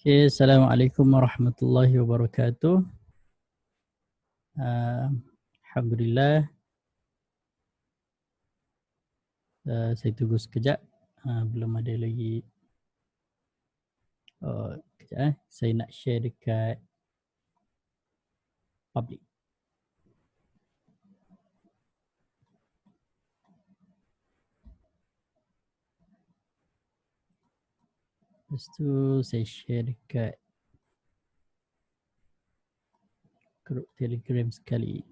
Okay, Assalamualaikum warahmatullahi wabarakatuh. Alhamdulillah. Saya tunggu sekejap. Belum ada lagi. Kejap saya nak share dekat public. Lepas tu saya share dekat grup Telegram sekali.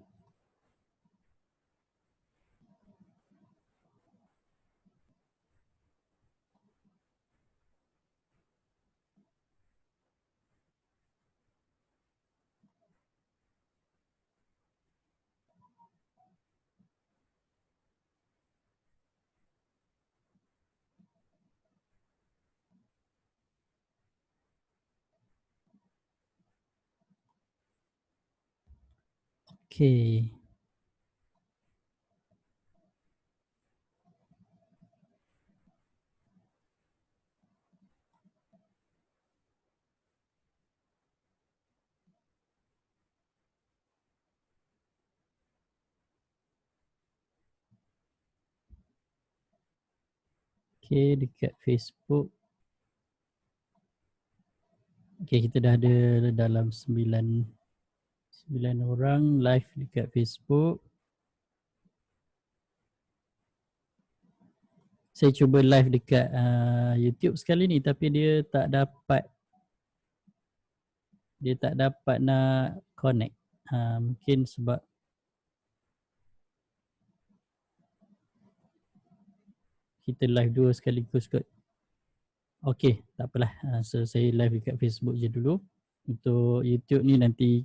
Okay. Okay, dekat Facebook. Okay, kita dah ada dalam 9 orang live dekat Facebook. Saya cuba live dekat YouTube sekali ni tapi dia tak dapat nak connect. Mungkin sebab kita live dua sekaligus kot. Okey, tak apalah. So saya live dekat Facebook je dulu. Untuk YouTube ni nanti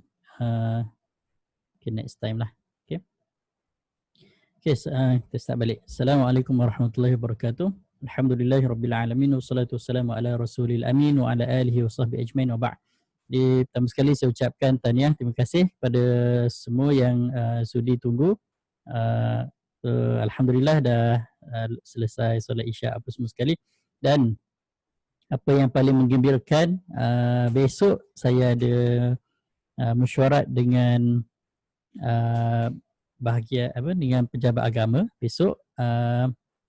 next time lah. Okay. Okay, kita start balik. Assalamualaikum warahmatullahi wabarakatuh. Alhamdulillahirrabbilalamin. Wassalatu wassalamu ala rasulil amin wa ala alihi wa sahbihi ajmain wa ba'd. Pertama sekali saya ucapkan tahniah, terima kasih kepada semua yang sudi tunggu. Alhamdulillah dah selesai solat isyak apa semua sekali. Dan apa yang paling menggembirakan, besok saya ada mesyuarat dengan dengan pejabat agama besok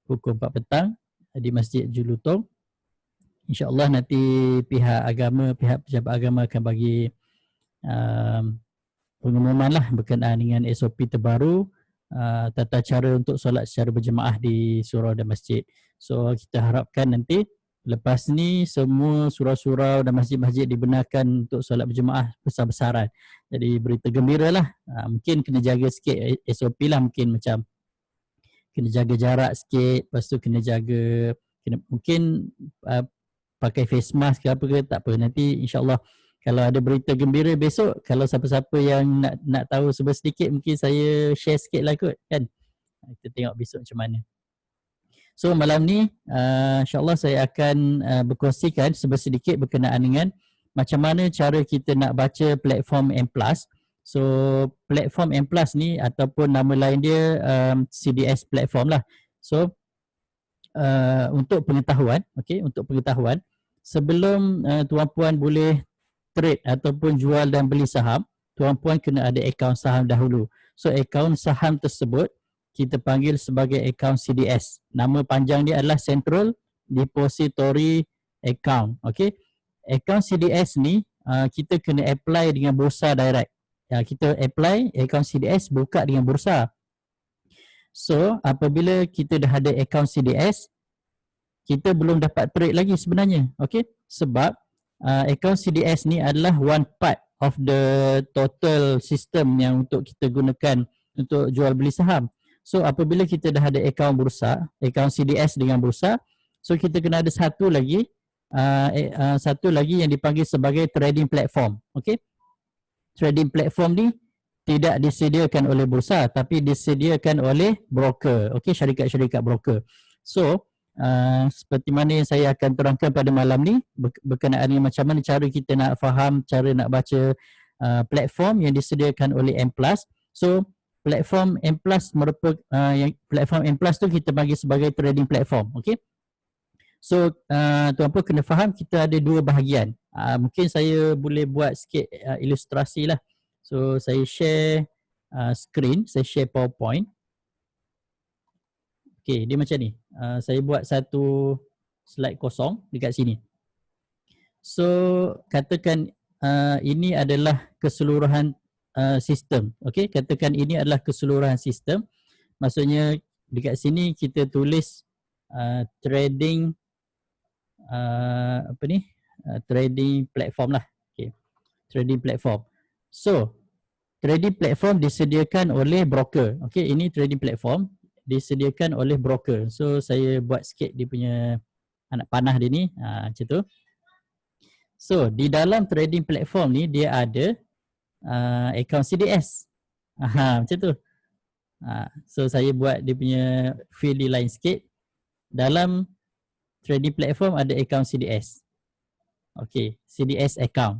pukul 4 petang di Masjid Julutong. InsyaAllah nanti pihak pejabat agama akan bagi pengumuman lah berkenaan dengan SOP terbaru, tata cara untuk solat secara berjemaah di surau dan masjid. So kita harapkan nanti lepas ni semua surau-surau dan masjid-masjid dibenarkan untuk solat berjemaah besar-besaran. Jadi berita gembira lah. Mungkin kena jaga sikit SOP lah, mungkin macam kena jaga jarak sikit, lepas tu kena jaga, mungkin pakai face mask ke apa ke, tak apa. Nanti insyaAllah kalau ada berita gembira besok, kalau siapa-siapa yang nak tahu sedikit, mungkin saya share sikit lah kot kan. Kita tengok besok macam mana. So malam ni insyaAllah saya akan berkongsikan sedikit berkenaan dengan macam mana cara kita nak baca platform M+. So platform M+ ni ataupun nama lain dia CDS platform lah. So untuk pengetahuan, sebelum tuan-puan boleh trade ataupun jual dan beli saham, tuan-puan kena ada akaun saham dahulu. So akaun saham tersebut kita panggil sebagai akaun CDS. Nama panjang dia adalah Central Depository Account. Okay. Akaun CDS ni kita kena apply dengan Bursa Direct. Kita apply akaun CDS, buka dengan Bursa. So apabila kita dah ada akaun CDS, kita belum dapat trade lagi sebenarnya. Okay. Sebab akaun CDS ni adalah one part of the total system yang untuk kita gunakan untuk jual beli saham. So apabila kita dah ada akaun bursa, akaun CDS dengan bursa, so kita kena ada satu lagi yang dipanggil sebagai trading platform. Okay. trading platform ni tidak disediakan oleh bursa tapi disediakan oleh broker, okey, syarikat-syarikat broker. So seperti mana yang saya akan terangkan pada malam ni berkenaan dengan macam mana cara kita nak faham, cara nak baca platform yang disediakan oleh M+. So platform M+ merupakan yang platform M+ tu kita bagi sebagai trading platform, okey. So tuan-puan kena faham kita ada dua bahagian. Mungkin saya boleh buat sikit ilustrasi lah. So saya share screen, saya share PowerPoint. Okay, dia macam ni. Saya buat satu slide kosong dekat sini. So katakan ini adalah keseluruhan sistem. Okay, katakan ini adalah keseluruhan sistem. Maksudnya dekat sini kita tulis trading trading platform lah. Okay, trading platform. So trading platform disediakan oleh broker. Okay, ini trading platform disediakan oleh broker. So saya buat sikit dia punya anak panah dia ni, macam tu. So di dalam trading platform ni dia ada account CDS. Macam tu. So saya buat dia punya field di lain sikit. Dalam trading platform ada account CDS. Okay, CDS account.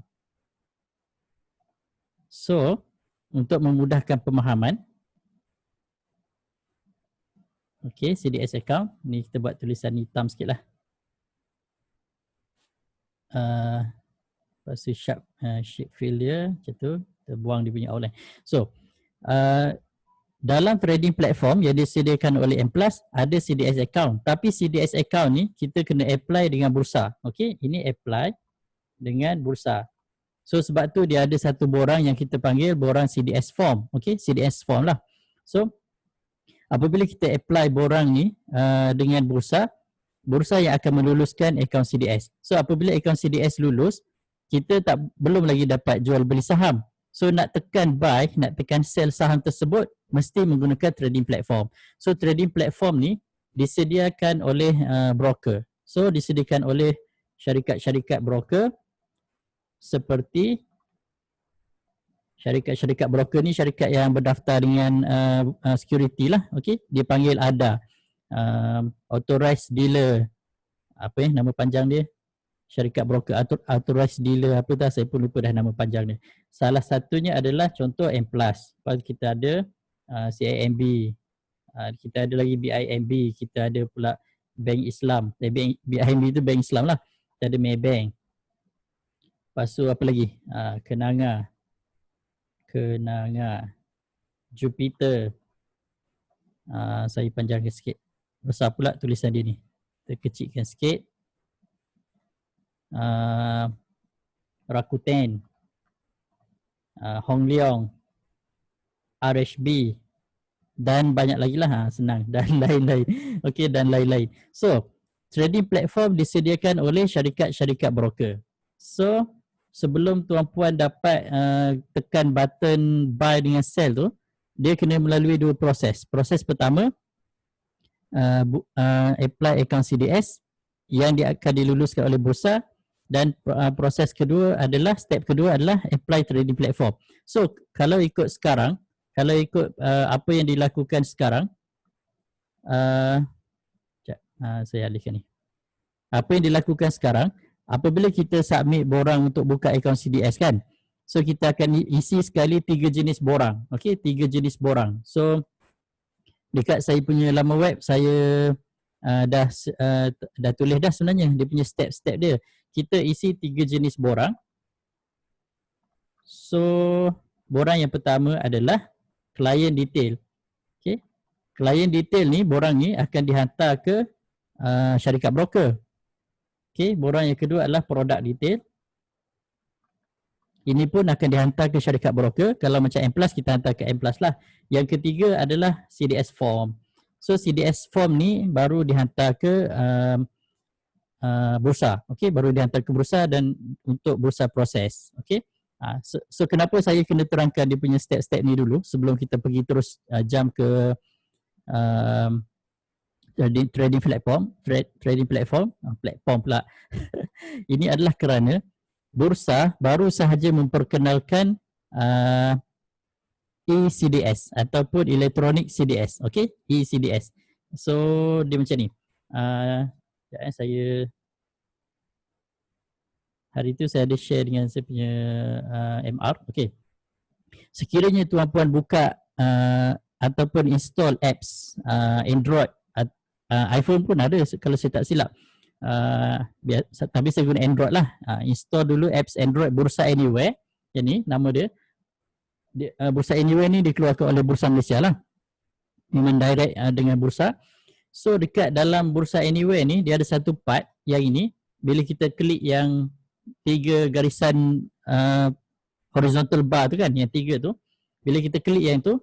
So untuk memudahkan pemahaman, okay, CDS account ni kita buat tulisan hitam sikit lah. Lepas tu shape fill dia macam tu, kita buang dia punya outline. So dalam trading platform yang disediakan oleh M+, ada CDS account. Tapi CDS account ni kita kena apply dengan bursa. Okay, ini apply dengan bursa. So sebab tu dia ada satu borang yang kita panggil borang CDS form. Okay, CDS form lah. So apabila kita apply borang ni dengan bursa, bursa yang akan meluluskan akaun CDS. So apabila akaun CDS lulus, kita belum lagi dapat jual beli saham. So nak tekan buy, nak tekan sell saham tersebut mesti menggunakan trading platform. So trading platform ni disediakan oleh broker. So disediakan oleh syarikat-syarikat broker seperti syarikat-syarikat broker ni syarikat yang berdaftar dengan security lah. Okay, dia panggil ADA, authorized dealer, apa nama panjang dia, syarikat broker authorized dealer apa dah, saya pun lupa dah nama panjang dia. Salah satunya adalah contoh M+. Lepas kita ada CIMB, kita ada lagi BIMB, kita ada pula Bank Islam. BIMB tu Bank Islam lah. Kita ada Maybank. Lepas tu apa lagi? Kenanga, Jupiter. Saya panjangkan sikit. Besar pula tulisan dia ni. Kita kecilkan sikit. Rakuten, Hong Leong, RHB dan banyak lagi lah, senang, dan lain-lain. Okey, dan lain-lain. So trading platform disediakan oleh syarikat-syarikat broker. So sebelum tuan-puan dapat tekan button buy dengan sell tu, dia kena melalui dua proses. Proses pertama, apply account CDS yang dia akan diluluskan oleh bursa, dan proses kedua adalah, step kedua adalah apply trading platform. So kalau ikut sekarang, kalau ikut apa yang dilakukan sekarang, saya alihkan ni. Apa yang dilakukan sekarang, apabila kita submit borang untuk buka akaun CDS kan, so kita akan isi sekali 3 jenis borang. Okey, 3 jenis borang. So dekat saya punya laman web, saya dah tulis dah sebenarnya dia punya step-step dia. Kita isi 3 jenis borang. So borang yang pertama adalah client detail. Okay, client detail ni, borang ni akan dihantar ke syarikat broker. Okay, borang yang kedua adalah product detail. Ini pun akan dihantar ke syarikat broker. Kalau macam M+, kita hantar ke M+ lah. Yang ketiga adalah CDS form. So CDS form ni baru dihantar ke bursa. Okay, baru dihantar ke bursa dan untuk bursa proses. Okay, so kenapa saya kena terangkan dia punya step-step ni dulu sebelum kita pergi terus jump ke trading platform, platform pula. Ini adalah kerana bursa baru sahaja memperkenalkan ECDS ataupun Electronic CDS. Okay, ECDS. So dia macam ni. Saya hari tu saya ada share dengan saya punya MR. Okay. Sekiranya tuan-puan buka ataupun install apps Android, iPhone pun ada kalau saya tak silap. Tapi saya guna Android lah. Install dulu apps Android Bursa Anywhere. Yang ni nama dia. Bursa Anywhere ni dikeluarkan oleh Bursa Malaysia lah. Memang direct dengan bursa. So dekat dalam Bursa Anywhere ni dia ada satu part yang ini. Bila kita klik yang 3 garisan horizontal bar tu kan, yang 3 tu, bila kita klik yang tu,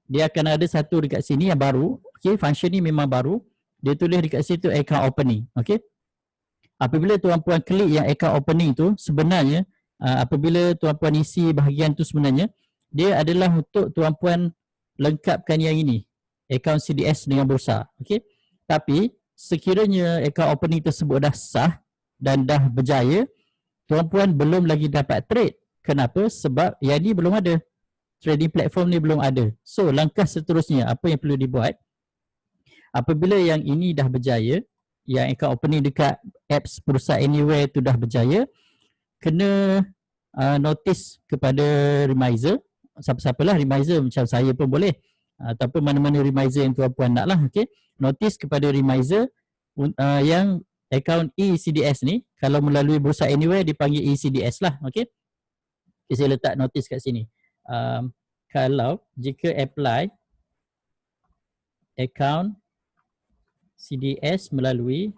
dia akan ada satu dekat sini yang baru. Okay, function ni memang baru. Dia tulis dekat situ account opening. Okay, apabila tuan-puan klik yang account opening tu, sebenarnya apabila tuan-puan isi bahagian tu, sebenarnya dia adalah untuk tuan-puan lengkapkan yang ini, account CDS dengan bursa. Okay, tapi sekiranya account opening tersebut dah sah dan dah berjaya, tuan-puan belum lagi dapat trade. Kenapa? Sebab yang ni belum ada. Trading platform ni belum ada. So langkah seterusnya apa yang perlu dibuat? Apabila yang ini dah berjaya, yang account opening dekat apps Bursa Anywhere tu dah berjaya, kena notice kepada remiser. Siapa-siapalah remiser, macam saya pun boleh. Ataupun mana-mana remiser yang tuan-puan nak lah. Okay? Notice kepada remiser yang account ECDS ni, kalau melalui Bursa Anywhere dipanggil ECDS lah. Okay? Okay, saya letak notice kat sini. Kalau jika apply account CDS melalui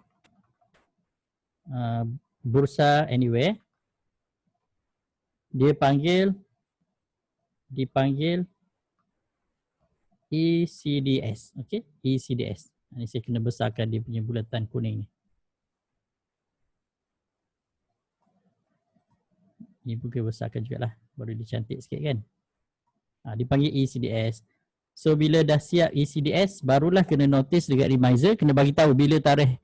Bursa Anywhere, dipanggil ECDS. Okay, ECDS. Ini saya kena besarkan dia punya bulatan kuning ni. Ini pun kena besarkan jugalah, baru dia cantik sikit kan. Dipanggil ECDS. So bila dah siap ECDS, barulah kena notice dekat remiser, kena bagi tahu bila tarikh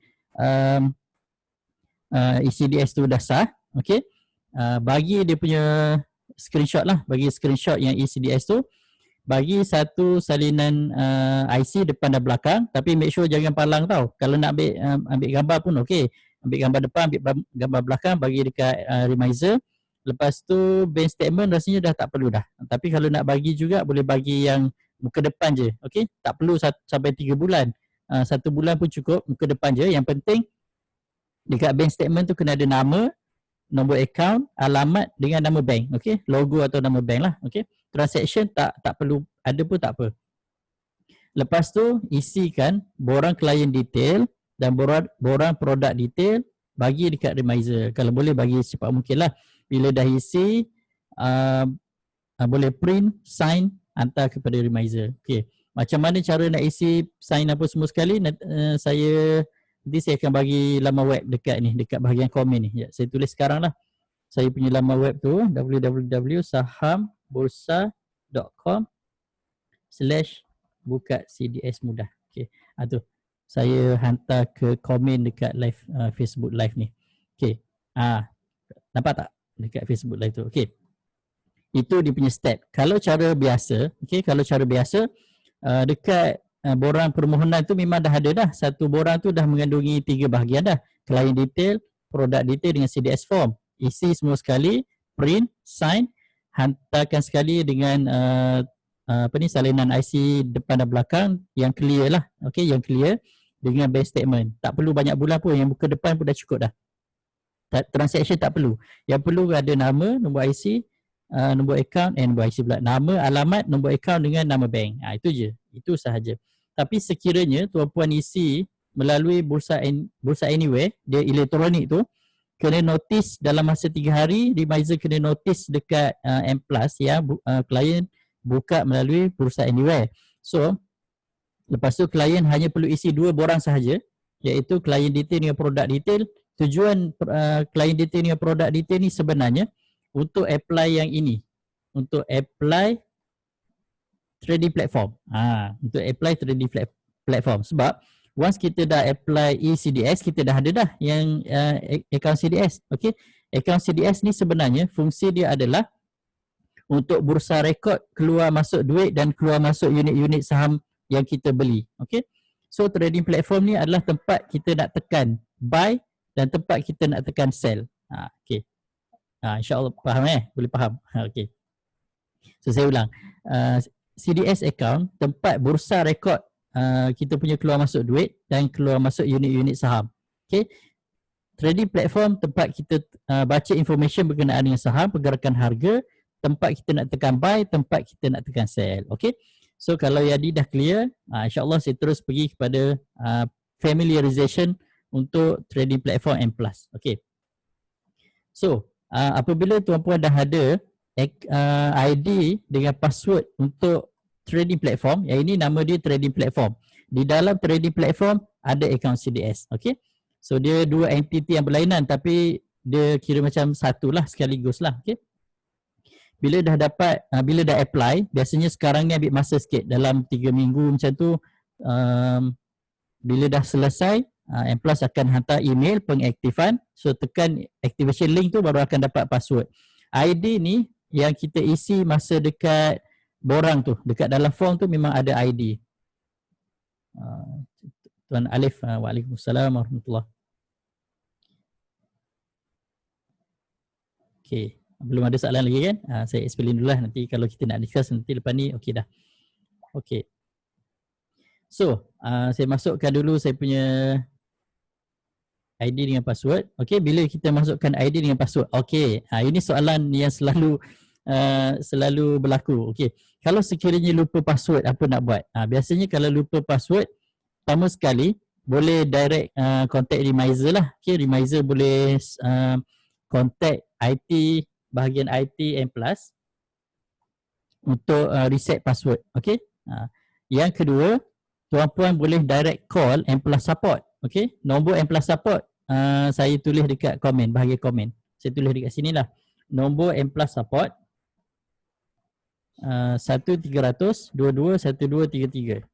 ECDS tu dah sah. Okay, bagi dia punya screenshot lah, bagi screenshot yang ECDS tu, bagi satu salinan IC depan dan belakang, tapi make sure jangan palang tau. Kalau nak ambil gambar pun okey, ambil gambar depan, ambil gambar belakang, bagi dekat remiser. Lepas tu bank statement rasanya dah tak perlu dah. Tapi kalau nak bagi juga, boleh bagi yang muka depan je. Okey, tak perlu sampai 3 bulan. 1 bulan pun cukup, muka depan je. Yang penting dekat bank statement tu kena ada nama, nombor account, alamat dengan nama bank. Okey, logo atau nama bank lah. Okey, transaction tak perlu ada pun tak apa. Lepas tu isikan borang client detail dan borang product detail, bagi dekat remiser. Kalau boleh bagi secepat mungkin lah. Bila dah isi, boleh print, sign, hantar kepada remiser. Okay. Macam mana cara nak isi, sign apa semua sekali, nanti saya akan bagi laman web dekat ni, dekat bahagian komen ni. Ya, saya tulis sekarang lah. Saya punya laman web tu www.sahambursa.com/buka CDS mudah. Okay. Tu saya hantar ke komen dekat live Facebook live ni. Okay. Nampak tak dekat Facebook live tu? Okay. Itu dia punya step. Kalau cara biasa, okay, kalau cara biasa dekat borang permohonan tu memang dah ada dah. Satu borang tu dah mengandungi 3 bahagian dah. Client detail, product detail dengan CDS form. Isi semua sekali, print, sign, hantarkan sekali dengan salinan IC depan dan belakang yang clear lah. Okay, yang clear dengan bank statement. Tak perlu banyak bulan pun, yang muka depan pun dah cukup dah. Transaction tak perlu. Yang perlu ada nama, nombor IC, nombor account, nombor IC pula. Nama, alamat, nombor account dengan nama bank. Itu je. Itu sahaja. Tapi sekiranya tuan-puan isi melalui Bursa Anywhere, dia elektronik tu, kena notice dalam masa 3 hari, remiser kena notice dekat M+ ya, klien buka melalui Bursa Anywhere. So, lepas tu klien hanya perlu isi 2 borang sahaja, iaitu client detail dengan product detail. Tujuan client detail dengan product detail ni sebenarnya untuk apply yang ini, untuk apply trading platform. Untuk apply trading platform. Sebab once kita dah apply ECDS, kita dah ada dah yang account CDS. Okay, account CDS ni sebenarnya fungsi dia adalah untuk bursa rekod keluar masuk duit dan keluar masuk unit-unit saham yang kita beli. Okay. So trading platform ni adalah tempat kita nak tekan buy dan tempat kita nak tekan sell. Okay. InsyaAllah faham Boleh faham. Okay. So saya ulang. CDS account tempat bursa rekod kita punya keluar masuk duit dan keluar masuk unit-unit saham. Okay. Trading platform tempat kita baca information berkenaan dengan saham, pergerakan harga, tempat kita nak tekan buy, tempat kita nak tekan sell. Okay. So kalau Yadi dah clear, insyaAllah saya terus pergi kepada familiarization untuk trading platform M+. Okay. So apabila tuan-puan dah ada ID dengan password untuk trading platform, yang ini nama dia trading platform. Di dalam trading platform ada account CDS. Okay. So dia dua entiti yang berlainan tapi dia kira macam satu lah sekaligus lah. Okay. Bila dah dapat, bila dah apply, biasanya sekarang ni ambil masa sikit, dalam 3 minggu macam tu. Bila dah selesai, M+ akan hantar email pengaktifan. So tekan activation link tu baru akan dapat password. ID ni yang kita isi masa dekat borang tu, dekat dalam form tu memang ada ID. Tuan Alif, waalaikumsalam warahmatullahi. Okay. Belum ada soalan lagi kan? Saya explain dulu lah, nanti kalau kita nak discuss nanti lepas ni okey dah. Okey. So, saya masukkan dulu saya punya ID dengan password. Okey, bila kita masukkan ID dengan password. Okey, ini soalan yang selalu berlaku. Okey, kalau sekiranya lupa password apa nak buat? Biasanya kalau lupa password, pertama sekali boleh direct contact Remizer lah. Okey, Remizer boleh contact IT, bahagian IT M+ untuk reset password. Okey. Yang kedua, tuan-puan boleh direct call M+ support. Okey. Nombor M+ support saya tulis dekat komen, bahagian komen. Saya tulis dekat sini lah. Nombor M+ support 1300-22-1233.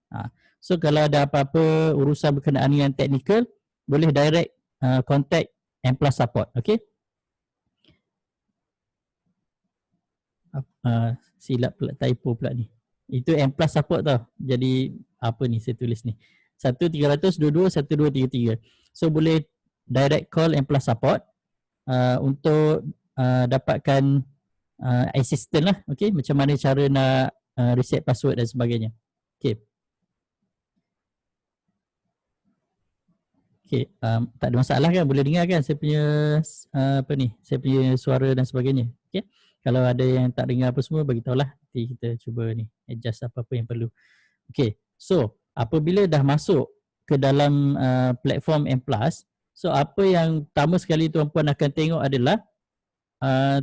So kalau ada apa-apa urusan berkenaan dengan technical, boleh direct contact M+ support. Okey. Silap pula, typo pula ni. Itu M+ support tau. Jadi apa ni saya tulis ni, 1300-22-1233. So boleh direct call M+ support untuk dapatkan assistant lah. Okay, macam mana cara nak reset password dan sebagainya. Okay. Okay, tak ada masalah kan? Boleh dengar kan saya punya saya punya suara dan sebagainya. Okay. Kalau ada yang tak dengar apa semua, beritahulah. Nanti kita cuba ni adjust apa-apa yang perlu. Okay, so apabila dah masuk ke dalam platform M+, so apa yang pertama sekali tuan-puan akan tengok adalah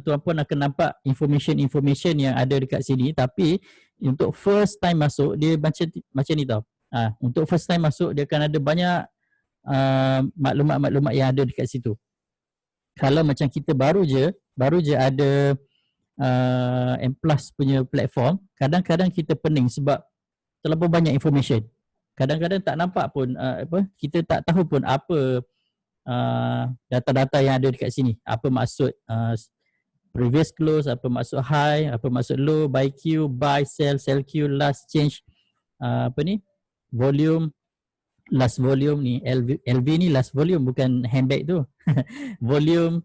tuan-puan akan nampak information yang ada dekat sini. Tapi untuk first time masuk, dia macam ni tau. Untuk first time masuk, dia akan ada banyak maklumat-maklumat yang ada dekat situ. Kalau macam kita baru je ada M+ punya platform, kadang-kadang kita pening sebab terlalu banyak information. Kadang-kadang tak nampak pun kita tak tahu pun apa data-data yang ada dekat sini. Apa maksud previous close, apa maksud high, apa maksud low, buy Q, buy, sell Q, last change, volume, last volume ni, LV ni last volume, bukan handbag tu. Volume,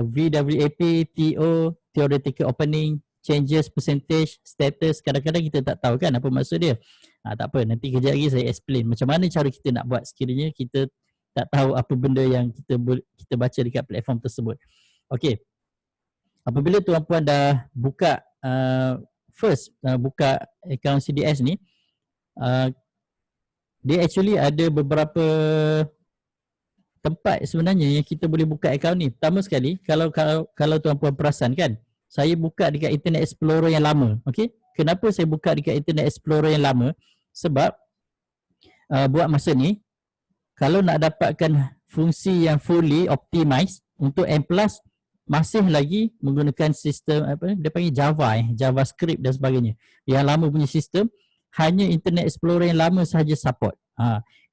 VWAP, TO, theoretical opening, changes, percentage, status. Kadang-kadang kita tak tahu kan apa maksud dia. Tak apa, nanti kejap lagi saya explain macam mana cara kita nak buat sekiranya kita tak tahu apa benda yang kita baca dekat platform tersebut. Okey. Apabila tuan-puan dah buka buka account CDS ni, dia actually ada beberapa tempat sebenarnya yang kita boleh buka account ni. Pertama sekali, kalau tuan-puan perasan kan, saya buka dekat Internet Explorer yang lama. Okey. Kenapa saya buka dekat Internet Explorer yang lama? Sebab buat masa ni, kalau nak dapatkan fungsi yang fully optimized untuk M+, masih lagi menggunakan sistem dia panggil Java, JavaScript dan sebagainya. Yang lama punya sistem, hanya Internet Explorer yang lama sahaja support.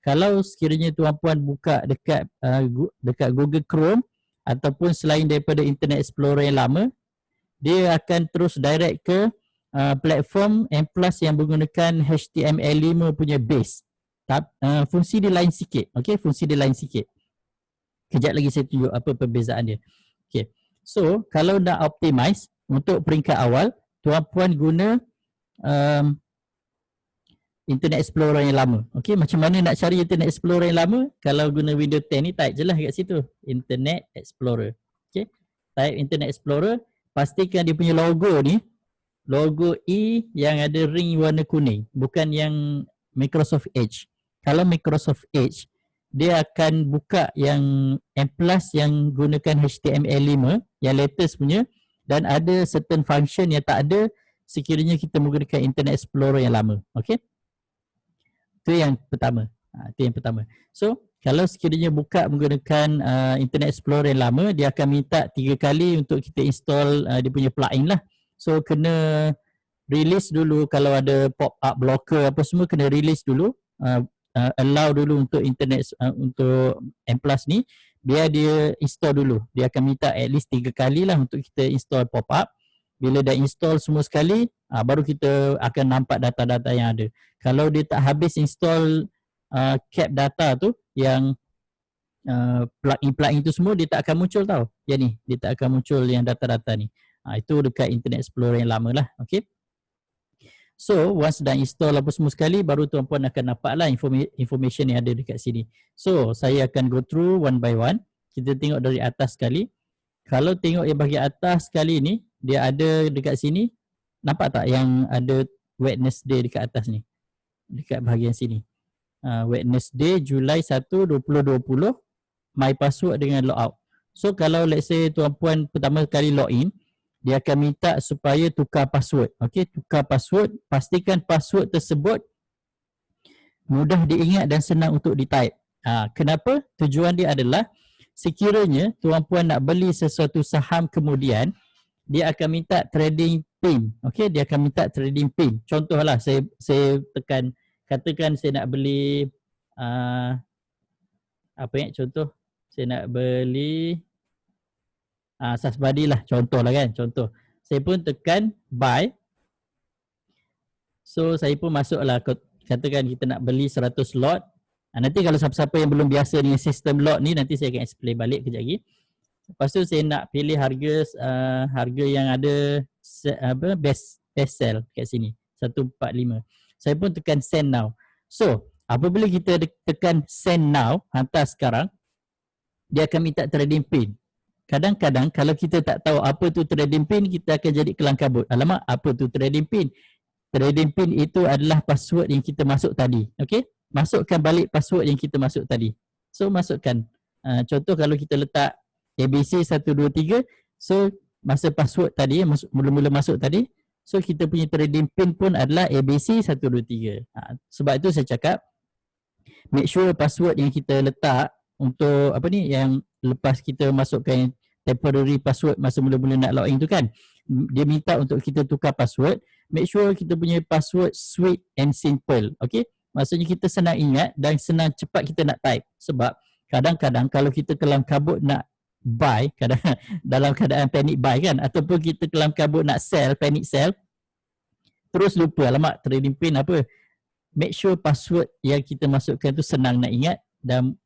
Kalau sekiranya tuan-puan buka dekat Google Chrome ataupun selain daripada Internet Explorer yang lama, dia akan terus direct ke platform M+ yang menggunakan HTML5 punya base. Fungsi dia lain sikit. Okay, fungsi dia lain sikit. Kejap lagi saya tunjuk apa perbezaan dia. Okay. So, kalau nak optimize untuk peringkat awal, tuan-puan guna Internet Explorer yang lama. Okay, macam mana nak cari Internet Explorer yang lama? Kalau guna Windows 10 ni, type je lah kat situ. Internet Explorer. Okay, type Internet Explorer. Pastikan dia punya logo ni, logo E yang ada ring warna kuning. Bukan yang Microsoft Edge. Kalau Microsoft Edge, dia akan buka yang M+ yang gunakan HTML5, yang latest punya, dan ada certain function yang tak ada sekiranya kita menggunakan Internet Explorer yang lama. Okay, itu yang pertama. Itu yang pertama. So, kalau sekiranya buka menggunakan Internet Explorer yang lama, dia akan minta 3 kali untuk kita install dia punya plugin lah. So, kena release dulu. Kalau ada pop-up blocker apa semua, kena release dulu. Allow dulu untuk internet, untuk M+ ni, biar dia install dulu. Dia akan minta at least 3 kali lah untuk kita install pop-up. Bila dah install semua sekali, baru kita akan nampak data-data yang ada. Kalau dia tak habis install cap data tu, yang plugin-plugin tu semua, dia tak akan muncul tau. Yang ni, dia tak akan muncul yang data-data ni. Itu dekat Internet Explorer yang lama lah. Okay. So, once dah install apa semua sekali, baru tuan-puan akan nampak lah information yang ada dekat sini. So, saya akan go through one by one. Kita tengok dari atas sekali. Kalau tengok yang bahagian atas sekali ni, dia ada dekat sini. Nampak tak yang ada Wednesday dekat atas ni? Dekat bahagian sini. Wednesday, Julai 1, 2020. My password dengan logout. So, kalau let's say tuan-puan pertama kali login, dia akan minta supaya tukar password. Okay, tukar password. Pastikan password tersebut mudah diingat dan senang untuk di-type. Kenapa? Tujuan dia adalah sekiranya tuan-puan nak beli sesuatu saham kemudian, dia akan minta trading pin. Okay, dia akan minta trading pin. Contohlah, saya tekan, katakan saya nak beli contoh, saya nak beli Sasbadi lah, contoh lah kan, contoh. Saya pun tekan buy. So, saya pun masuk lah, katakan kita nak beli 100 lot. Nanti kalau siapa-siapa yang belum biasa dengan sistem lot ni, nanti saya akan explain balik kejap lagi. Lepas tu saya nak pilih harga yang ada best sell kat sini, 145. Saya pun tekan send now. So, apabila kita tekan send now, hantar sekarang, dia akan minta trading pin. Kadang-kadang kalau kita tak tahu apa tu trading pin, kita akan jadi kelang kabut. Alamak, apa tu trading pin? Trading pin itu adalah password yang kita masuk tadi. Okay? Masukkan balik password yang kita masuk tadi. So, masukkan. Contoh kalau kita letak ABC 123, so masa password tadi, mula-mula masuk tadi, so kita punya trading pin pun adalah ABC 123. Sebab itu saya cakap, make sure password yang kita letak untuk yang lepas kita masukkan temporary password masa mula-mula nak login tu kan, dia minta untuk kita tukar password. Make sure kita punya password sweet and simple. Okay, maksudnya kita senang ingat dan senang cepat kita nak type. Sebab kadang-kadang kalau kita kelam kabut nak buy, dalam keadaan panic buy kan, ataupun kita kelam kabut nak sell, panic sell, terus lupa alamak trading pin apa. Make sure password yang kita masukkan tu senang nak ingat dan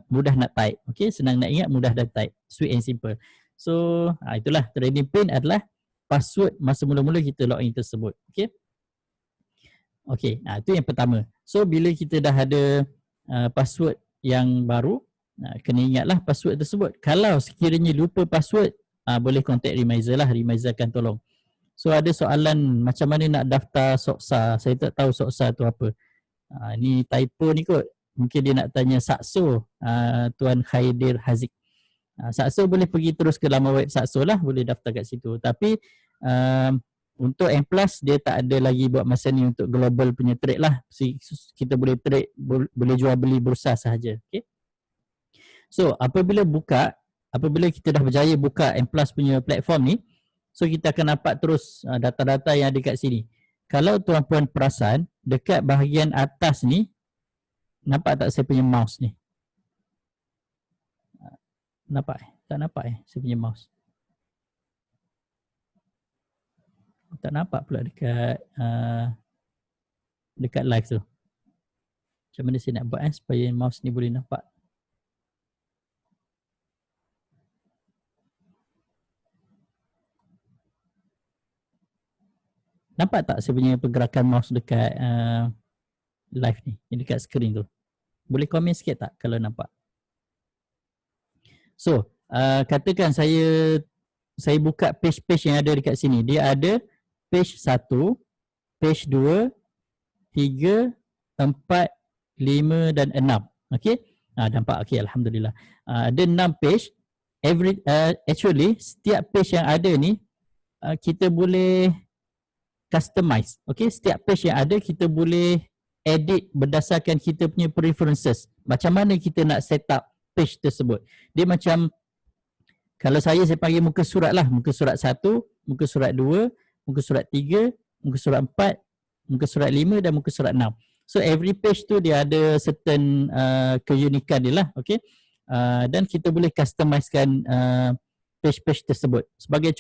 mudah nak type. Okay, senang nak ingat, mudah nak type. Sweet and simple. So, itulah trading pin adalah password masa mula-mula kita login tersebut. Okay. Okay, itu yang pertama. So, bila kita dah ada password yang baru, kena ingatlah password tersebut. Kalau sekiranya lupa password, boleh contact Remizer lah. Remizer akan tolong. So, ada soalan macam mana nak daftar SOCSA. Saya tak tahu SOCSA tu apa. Ni typo ni kot. Mungkin dia nak tanya Sakso, Tuan Khaidir Haziq. Sakso boleh pergi terus ke laman web Sakso lah, boleh daftar kat situ. Tapi untuk M+, dia tak ada lagi buat masa ni untuk global punya trade lah. Kita boleh trade, boleh jual beli bursa sahaja. Okay. So, apabila kita dah berjaya buka M+ punya platform ni, so kita akan nampak terus data-data yang ada kat sini. Kalau tuan-puan perasan, dekat bahagian atas ni, nampak tak saya punya mouse ni? Nampak? Tak nampak saya punya mouse? Tak nampak pula dekat dekat live tu. Macam mana saya nak buat supaya mouse ni boleh nampak. Nampak tak saya punya pergerakan mouse dekat live ni, dekat skrin tu? Boleh komen sikit tak kalau nampak? So, katakan saya buka page-page yang ada dekat sini. Dia ada page 1, page 2, 3, 4, 5 dan 6. Okey? Nampak. Okey, alhamdulillah. Ada 6 page. Actually, setiap page yang ada ni kita boleh customize. Okey, setiap page yang ada kita boleh edit berdasarkan kita punya preferences. Macam mana kita nak set up page tersebut. Dia macam, kalau saya panggil muka surat lah. Muka surat 1, muka surat 2, muka surat 3, muka surat 4, muka surat 5 dan muka surat 6. So every page tu dia ada certain keunikan dia lah. Okay? Dan kita boleh customizekan page-page tersebut. Sebagai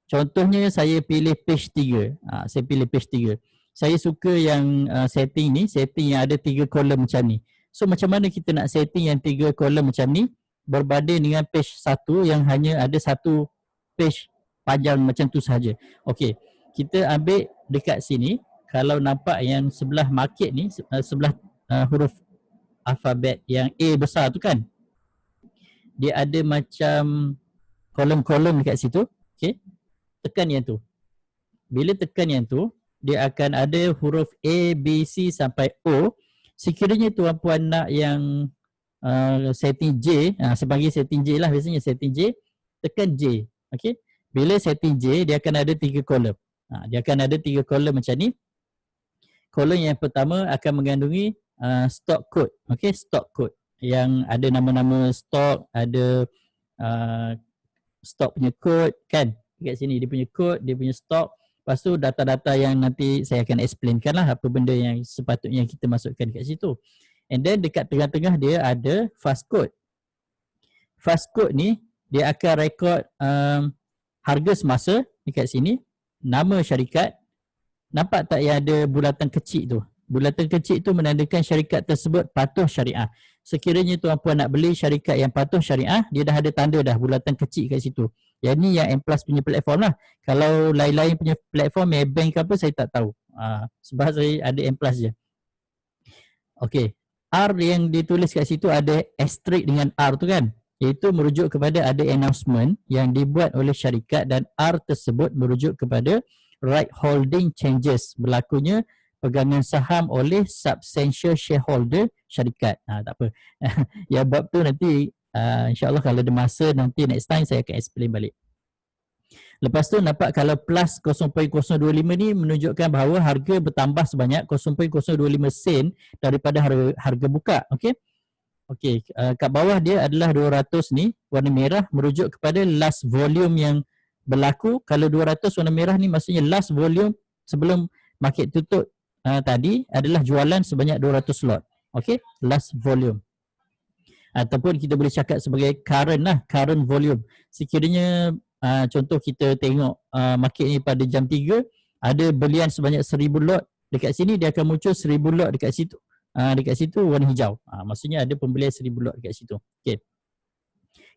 contohnya saya pilih page 3. Saya pilih page 3. Saya suka yang setting ni, setting yang ada 3 kolom macam ni. So macam mana kita nak setting yang 3 kolom macam ni berbanding dengan page 1 yang hanya ada 1 page panjang macam tu sahaja. Okey, kita ambil dekat sini. Kalau nampak yang sebelah market ni, sebelah huruf alfabet yang A besar tu kan, dia ada macam kolom-kolom dekat situ. Okey, tekan yang tu. Bila tekan yang tu, dia akan ada huruf A, B, C sampai O. Sekiranya tuan-puan nak yang setting J, saya panggil setting J lah biasanya, setting J, tekan J. Okay? Bila setting J, dia akan ada 3 kolom. Dia akan ada 3 kolom macam ni. Kolom yang pertama akan mengandungi stock code. Okay? Stock code. Yang ada nama-nama stock, ada stock punya code kan. Dekat sini dia punya code, dia punya stock. Lepas tu data-data yang nanti saya akan explainkan lah apa benda yang sepatutnya kita masukkan kat situ. And then dekat tengah-tengah dia ada fast code. Fast code ni dia akan record harga semasa dekat sini, nama syarikat. Nampak tak yang ada bulatan kecil tu? Bulatan kecil tu menandakan syarikat tersebut patuh syariah. Sekiranya tuan-puan nak beli syarikat yang patuh syariah, dia dah ada tanda dah bulatan kecil kat situ. Yang ni yang M Plus punya platform lah. Kalau lain-lain punya platform, Maybank ke apa, saya tak tahu. Sebab saya ada M Plus je. Okey. R yang ditulis kat situ ada asterisk dengan R tu kan. Iaitu merujuk kepada ada announcement yang dibuat oleh syarikat dan R tersebut merujuk kepada right holding changes, berlakunya pegangan saham oleh substantial shareholder syarikat. Tak apa. Ya bab tu nanti insyaAllah kalau ada masa nanti next time saya akan explain balik. Lepas tu nampak kalau plus 0.025 ni menunjukkan bahawa harga bertambah sebanyak 0.025 sen daripada harga buka. Okey. Okey, kat bawah dia adalah 200 ni warna merah merujuk kepada last volume yang berlaku. Kalau 200 warna merah ni maksudnya last volume sebelum market tutup tadi adalah jualan sebanyak 200 lot. Okey, last volume. Ataupun kita boleh cakap sebagai current lah, current volume. Sekiranya contoh kita tengok market ni pada jam 3 ada belian sebanyak 1000 lot dekat sini, dia akan muncul 1000 lot dekat situ. Dekat situ warna hijau. Maksudnya ada pembelian 1000 lot dekat situ. Okey.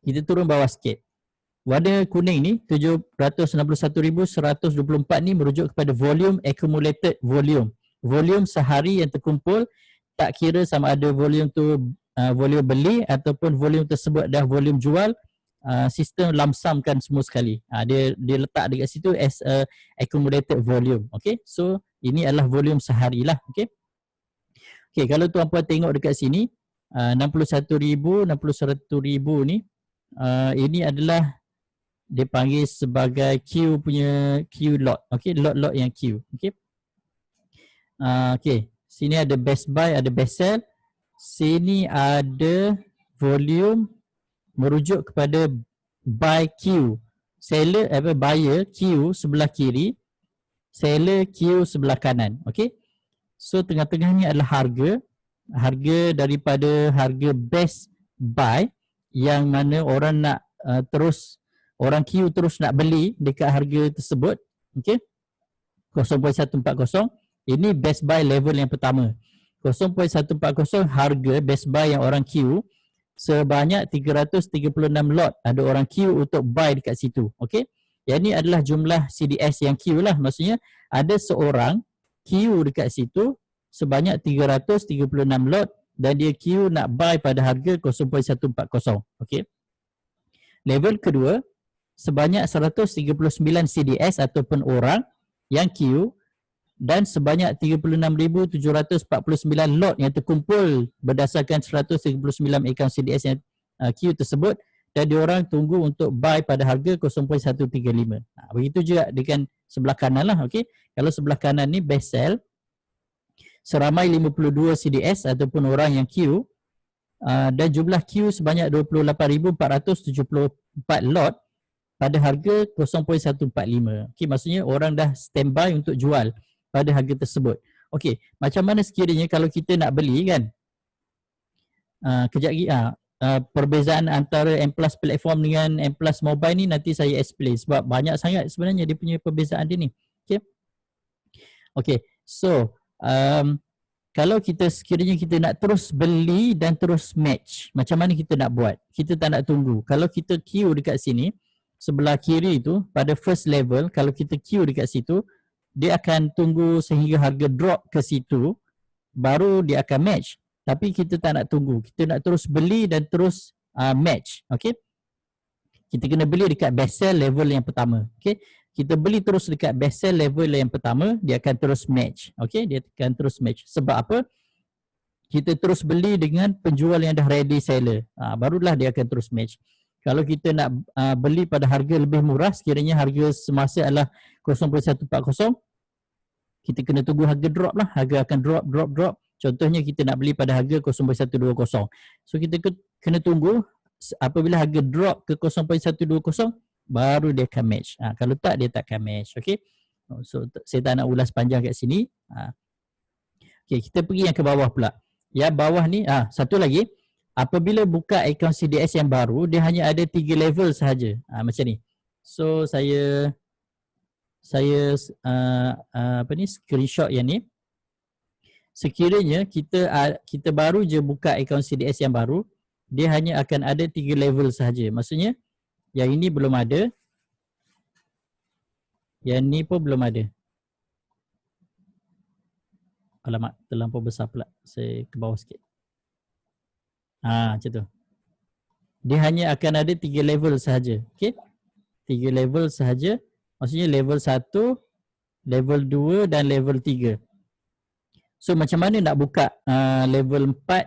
Kita turun bawah sikit. Warna kuning ni 761,124 ni merujuk kepada volume, accumulated volume. Volume sehari yang terkumpul, tak kira sama ada volume tu volume beli ataupun volume tersebut dah volume jual, sistem lamsamkan semua sekali. Dia letak dekat situ as a accumulated volume. Okay, so ini adalah volume sehari lah. Okay, okay, kalau tuan-puan tengok dekat sini 61,000, 61,000 ni ini adalah dia panggil sebagai Q punya Q lot. Okay, lot-lot yang Q. Okay, okay, sini ada best buy, ada best sell. Sini ada volume merujuk kepada buy Q. Seller buyer Q sebelah kiri, seller Q sebelah kanan. Okey. So tengah-tengah ni adalah harga. Harga daripada harga best buy yang mana orang nak orang Q terus nak beli dekat harga tersebut. Okey. 0.140 ini best buy level yang pertama. 0.140 harga best buy yang orang queue sebanyak 336 lot ada orang queue untuk buy dekat situ. Okey. Yang ni adalah jumlah CDS yang queue lah. Maksudnya ada seorang queue dekat situ sebanyak 336 lot dan dia queue nak buy pada harga 0.140. Okey. Level kedua, sebanyak 139 CDS ataupun orang yang queue dan sebanyak 36,749 lot yang terkumpul berdasarkan 139 akaun CDS yang queue tersebut dan diorang tunggu untuk buy pada harga 0.135. Begitu juga dengan sebelah kanan lah. Okay? Kalau sebelah kanan ni best sell, seramai 52 CDS ataupun orang yang queue dan jumlah queue sebanyak 28,474 lot pada harga 0.145. Okay, maksudnya orang dah standby untuk jual pada harga tersebut. Okey, macam mana sekiranya kalau kita nak beli kan? Kejap lagi perbezaan antara M Plus platform dengan M Plus mobile ni nanti saya explain sebab banyak sangat sebenarnya dia punya perbezaan dia ni. Okey. Okey, so kalau kita sekiranya kita nak terus beli dan terus match, macam mana kita nak buat? Kita tak nak tunggu. Kalau kita queue dekat sini, sebelah kiri tu pada first level, kalau kita queue dekat situ, dia akan tunggu sehingga harga drop ke situ, baru dia akan match. Tapi kita tak nak tunggu. Kita nak terus beli dan terus match. Okay? Kita kena beli dekat best sell level yang pertama. Okay? Kita beli terus dekat best sell level yang pertama, dia akan terus match. Okay? Dia akan terus match. Sebab apa? Kita terus beli dengan penjual yang dah ready seller. Barulah dia akan terus match. Kalau kita nak beli pada harga lebih murah, sekiranya harga semasa adalah 0.140, kita kena tunggu harga drop lah. Harga akan drop. Contohnya kita nak beli pada harga 0.120. So kita kena tunggu apabila harga drop ke 0.120, baru dia akan match. Kalau tak, dia tak akan match. Okay. So saya tak nak ulas panjang kat sini. Okay, kita pergi yang ke bawah pula. Yang bawah ni, satu lagi. Apabila buka akaun CDS yang baru, dia hanya ada 3 level sahaja. Macam ni. So saya screenshot yang ni. Sekiranya kita baru je buka akaun CDS yang baru, dia hanya akan ada 3 level sahaja. Maksudnya yang ini belum ada. Yang ni pun belum ada. Alamak, terlampau besar pula. Saya ke bawah sikit. Macam tu. Dia hanya akan ada 3 level sahaja. Okay? 3 level sahaja. Maksudnya level 1, level 2 dan level 3. So macam mana nak buka level 4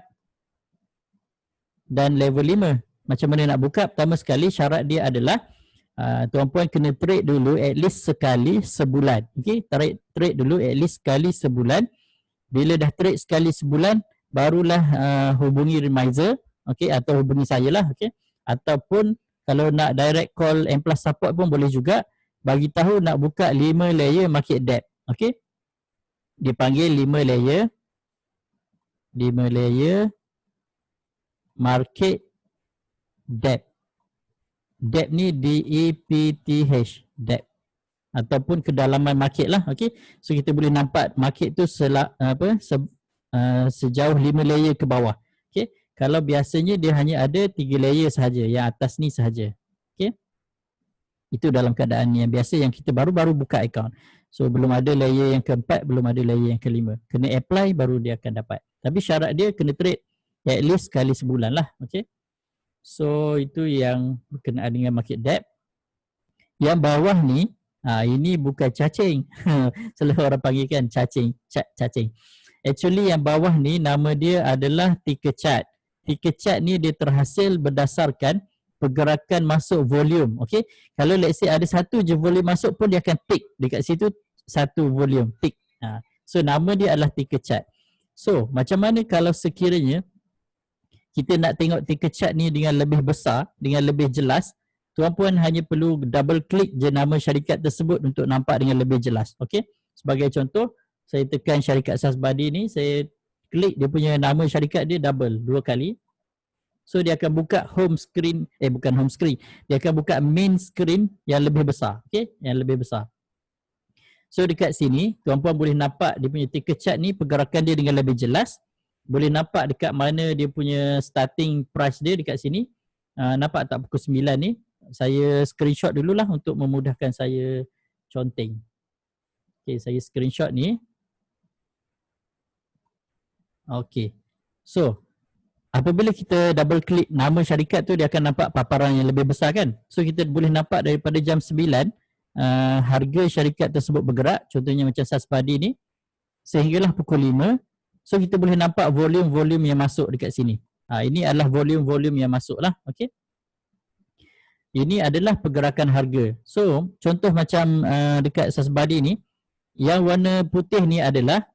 dan level 5? Macam mana nak buka? Pertama sekali syarat dia adalah tuan-puan kena trade dulu at least sekali sebulan. Okay? Trade dulu at least sekali sebulan. Bila dah trade sekali sebulan, barulah hubungi Remizer, okay, atau hubungi saya lah, okay. Ataupun kalau nak direct call M Plus support pun boleh juga. Bagi tahu nak buka 5 layer market depth, okay. Dia panggil 5 layer market depth. Depth ni D-E-P-T-H, depth. Ataupun kedalaman market lah, okay. So kita boleh nampak market tu sejauh 5 layer ke bawah. Okay. Kalau biasanya dia hanya ada 3 layer sahaja, yang atas ni sahaja. Okay. Itu dalam keadaan yang biasa yang kita baru-baru buka account. So belum ada layer yang keempat, belum ada layer yang kelima. Kena apply baru dia akan dapat. Tapi syarat dia kena trade at least sekali sebulan lah. Okay. So itu yang berkenaan dengan market depth. Yang bawah ni, ini bukan cacing. Selalu orang panggil kan cacing. Actually yang bawah ni nama dia adalah ticker chart. Ticker chart ni dia terhasil berdasarkan pergerakan masuk volume. Okay. Kalau let's say ada satu je volume masuk pun dia akan tick dekat situ satu volume. Tick. So nama dia adalah ticker chart. So macam mana kalau sekiranya kita nak tengok ticker chart ni dengan lebih besar, dengan lebih jelas, tuan-puan hanya perlu double klik je nama syarikat tersebut untuk nampak dengan lebih jelas. Okay. Sebagai contoh, saya tekan syarikat Sasbadi ni, saya klik dia punya nama syarikat dia double 2 kali. So dia akan buka home screen, bukan home screen. Dia akan buka main screen yang lebih besar. Okay, yang lebih besar. So dekat sini tuan-puan boleh nampak dia punya ticker chart ni pergerakan dia dengan lebih jelas. Boleh nampak dekat mana dia punya starting price dia dekat sini. Nampak tak pukul 9 ni? Saya screenshot dululah untuk memudahkan saya conteng. Okay, saya screenshot ni. Okay. So, apabila kita double klik nama syarikat tu, dia akan nampak paparan yang lebih besar kan. So, kita boleh nampak daripada jam 9, harga syarikat tersebut bergerak. Contohnya macam Saspadi ni. Sehinggalah pukul 5. So, kita boleh nampak volume-volume yang masuk dekat sini. Ini adalah volume-volume yang masuk lah. Okay. Ini adalah pergerakan harga. So, contoh macam dekat Saspadi ni, yang warna putih ni adalah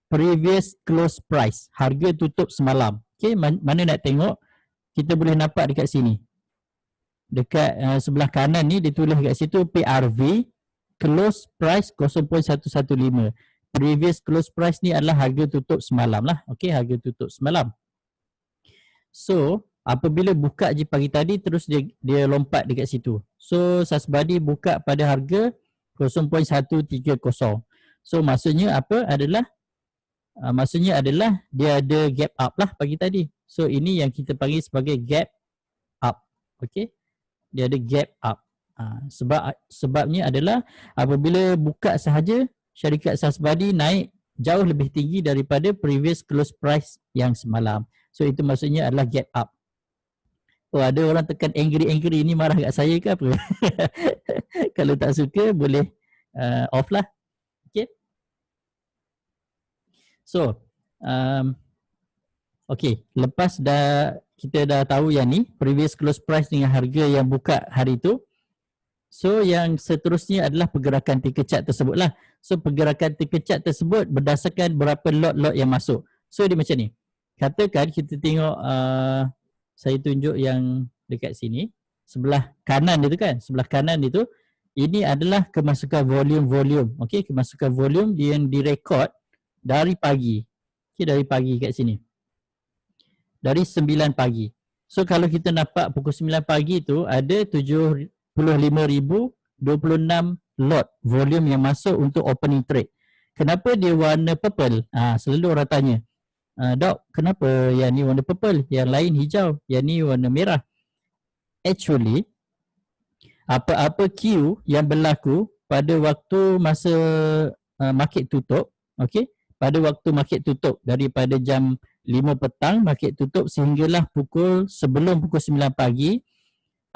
previous close price, harga tutup semalam. Okay, mana nak tengok, kita boleh nampak dekat sini. Dekat sebelah kanan ni dia tulis dekat situ PRV, close price 0.115. Previous close price ni adalah harga tutup semalam lah. Okay, harga tutup semalam. So, apabila buka je pagi tadi, terus dia lompat dekat situ. So, Saspadi buka pada harga 0.130. So, maksudnya apa adalah maksudnya adalah dia ada gap up lah pagi tadi. So ini yang kita panggil sebagai gap up. Okay. Dia ada gap up. Sebabnya adalah apabila buka sahaja syarikat Saspadi naik jauh lebih tinggi daripada previous close price yang semalam. So itu maksudnya adalah gap up. Oh, ada orang tekan angry ni marah kat saya ke apa? Kalau tak suka boleh off lah. Okay. So, okay, lepas kita dah tahu yang ni, previous close price dengan harga yang buka hari tu. So, yang seterusnya adalah pergerakan ticker chart tersebut lah. So, pergerakan ticker chart tersebut berdasarkan berapa lot-lot yang masuk. So, dia macam ni. Katakan kita tengok, saya tunjuk yang dekat sini. Sebelah kanan dia tu kan, sebelah kanan dia tu. Ini adalah kemasukan volume-volume. Okay, kemasukan volume yang direkod dari pagi. Okay, dari pagi kat sini. Dari 9 pagi. So kalau kita nampak pukul 9 pagi tu ada 75,026 lot volume yang masuk untuk opening trade. Kenapa dia warna purple? Selalu orang tanya, Dok, kenapa yang ni warna purple, yang lain hijau, yang ni warna merah? Actually, apa-apa Q yang berlaku pada waktu masa market tutup, okay, pada waktu market tutup daripada jam 5 petang market tutup sehinggalah sebelum pukul 9 pagi,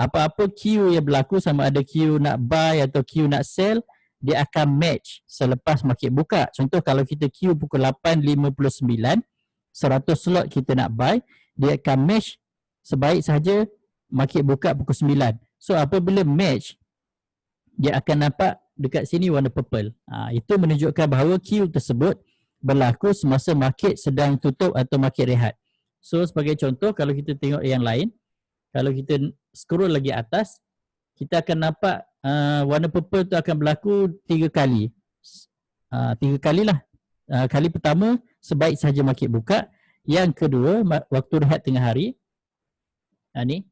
apa-apa Q yang berlaku, sama ada Q nak buy atau Q nak sell, dia akan match selepas market buka. Contoh kalau kita Q pukul 8.59, 100 slot kita nak buy, dia akan match sebaik sahaja market buka pukul 9. So apabila match, dia akan nampak dekat sini warna purple. Itu menunjukkan bahawa Q tersebut berlaku semasa market sedang tutup atau market rehat. So sebagai contoh, kalau kita tengok yang lain, kalau kita scroll lagi atas, kita akan nampak warna purple tu akan berlaku 3 kali. 3 kali lah. Kali pertama sebaik sahaja market buka. Yang kedua waktu rehat tengah hari. Ni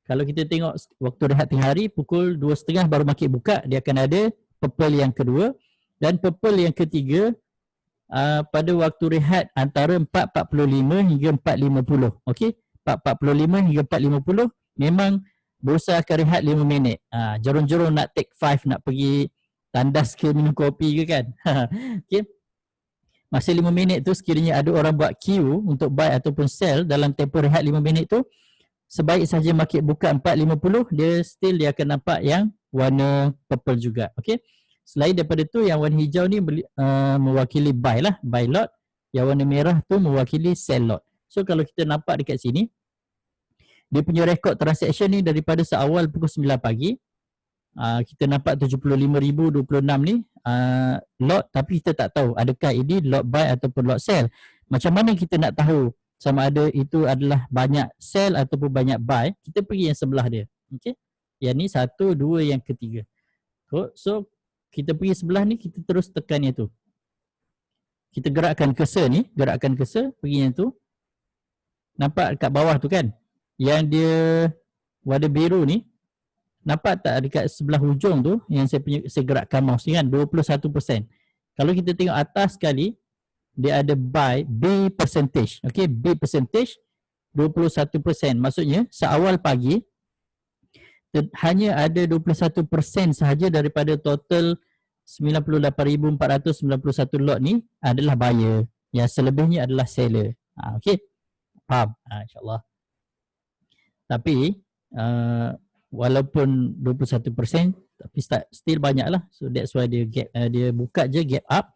kalau kita tengok waktu rehat tengah hari pukul 2.30 baru market buka, dia akan ada purple yang kedua. Dan purple yang ketiga pada waktu rehat antara 4.45 hingga 4.50. Okey, 4.45 hingga 4.50 memang bursa akan rehat 5 minit. Jorong-jorong nak take 5, nak pergi tandas ke minum kopi ke kan. Okey. Masa 5 minit tu sekiranya ada orang buat queue untuk buy ataupun sell dalam tempoh rehat 5 minit tu, sebaik sahaja market buka 4.50, dia akan nampak yang warna purple juga. Okey. Selain daripada tu, yang warna hijau ni mewakili buy lah, buy lot. Yang warna merah tu mewakili sell lot. So kalau kita nampak dekat sini, dia punya rekod transaction ni daripada seawal pukul 9 pagi. Kita nampak 75,026 ni lot, tapi kita tak tahu adakah ini lot buy ataupun lot sell. Macam mana kita nak tahu sama ada itu adalah banyak sell ataupun banyak buy? Kita pergi yang sebelah dia. Okey. Yang ni 1, 2, yang ketiga. So kita pergi sebelah ni, kita terus tekan yang tu. Kita gerakkan cursor ni, pergi yang tu. Nampak kat bawah tu kan? Yang dia warna biru ni, nampak tak dekat sebelah hujung tu yang saya gerakkan mouse ni kan, 21%. Kalau kita tengok atas sekali, dia ada buy, B percentage. Okay, B percentage 21%. Maksudnya seawal pagi hanya ada 21% sahaja daripada total 98,491 lot ni adalah buyer. Yang selebihnya adalah seller. Okay, faham? InsyaAllah. Tapi walaupun 21% tapi still banyak lah. So that's why dia buka je gap up.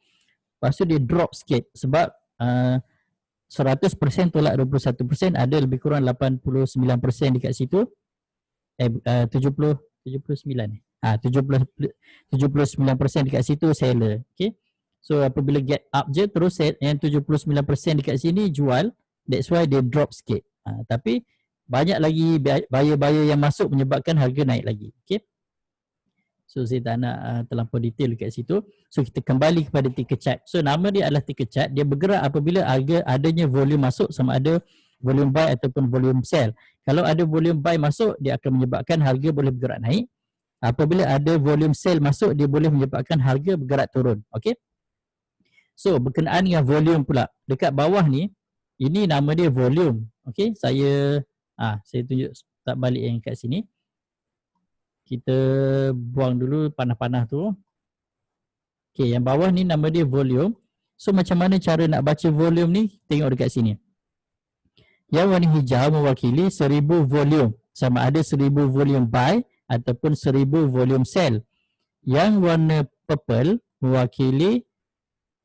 Lepas tu dia drop sikit sebab 100% tolak 21%, ada lebih kurang 89% dekat situ. 79 dekat situ seller. Okay, so apabila get up je terus yang 79% dekat sini jual. That's why dia drop sikit. Tapi banyak lagi buyer-buyer yang masuk menyebabkan harga naik lagi. Okay, so saya tak nak terlampau detail dekat situ. So kita kembali kepada ticker chart. So nama dia adalah ticker chart. Dia bergerak apabila adanya volume masuk, sama ada volume buy ataupun volume sell. Kalau ada volume buy masuk, dia akan menyebabkan harga boleh bergerak naik. Apabila ada volume sell masuk, dia boleh menyebabkan harga bergerak turun. Okay, so berkenaan dengan volume pula, dekat bawah ni, ini nama dia volume. Okay, saya tunjuk tak balik yang kat sini. Kita buang dulu panah-panah tu. Okay, yang bawah ni nama dia volume. So macam mana cara nak baca volume ni? Tengok dekat sini. Yang warna hijau mewakili 1000 volume. Sama ada 1000 volume buy ataupun 1000 volume sell. Yang warna purple mewakili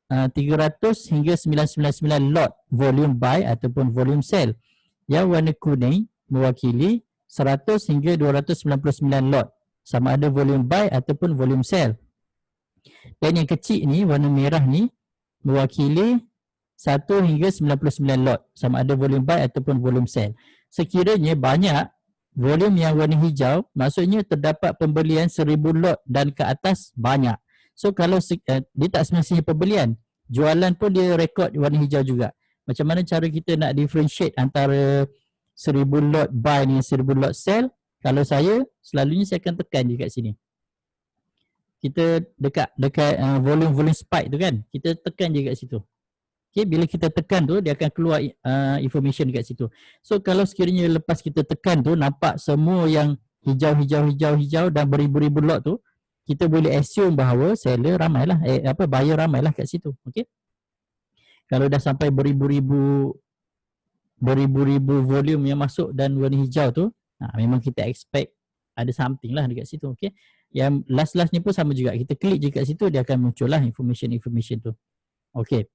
300 hingga 999 lot volume buy ataupun volume sell. Yang warna kuning mewakili 100 hingga 299 lot, sama ada volume buy ataupun volume sell. Dan yang kecil ni, warna merah ni, mewakili 1 hingga 99 lot, sama ada volume buy ataupun volume sell. Sekiranya banyak volume yang warna hijau, maksudnya terdapat pembelian 1000 lot dan ke atas banyak. So kalau dia tak semestinya pembelian, jualan pun dia rekod warna hijau juga. Macam mana cara kita nak differentiate antara 1000 lot buy dengan 1000 lot sell? Kalau saya, selalunya saya akan tekan je kat sini. Kita dekat volume spike tu kan, kita tekan je kat situ. Okay, bila kita tekan tu, dia akan keluar information dekat situ. So kalau sekiranya lepas kita tekan tu, nampak semua yang hijau dan beribu-ribu lot tu, kita boleh assume bahawa seller ramai lah, buyer ramai lah kat situ. Okay, kalau dah sampai beribu-ribu volume yang masuk dan warna hijau tu, memang kita expect ada something lah dekat situ. Okay, yang last ni pun sama juga, kita klik je kat situ, dia akan muncul lah information tu. Okay,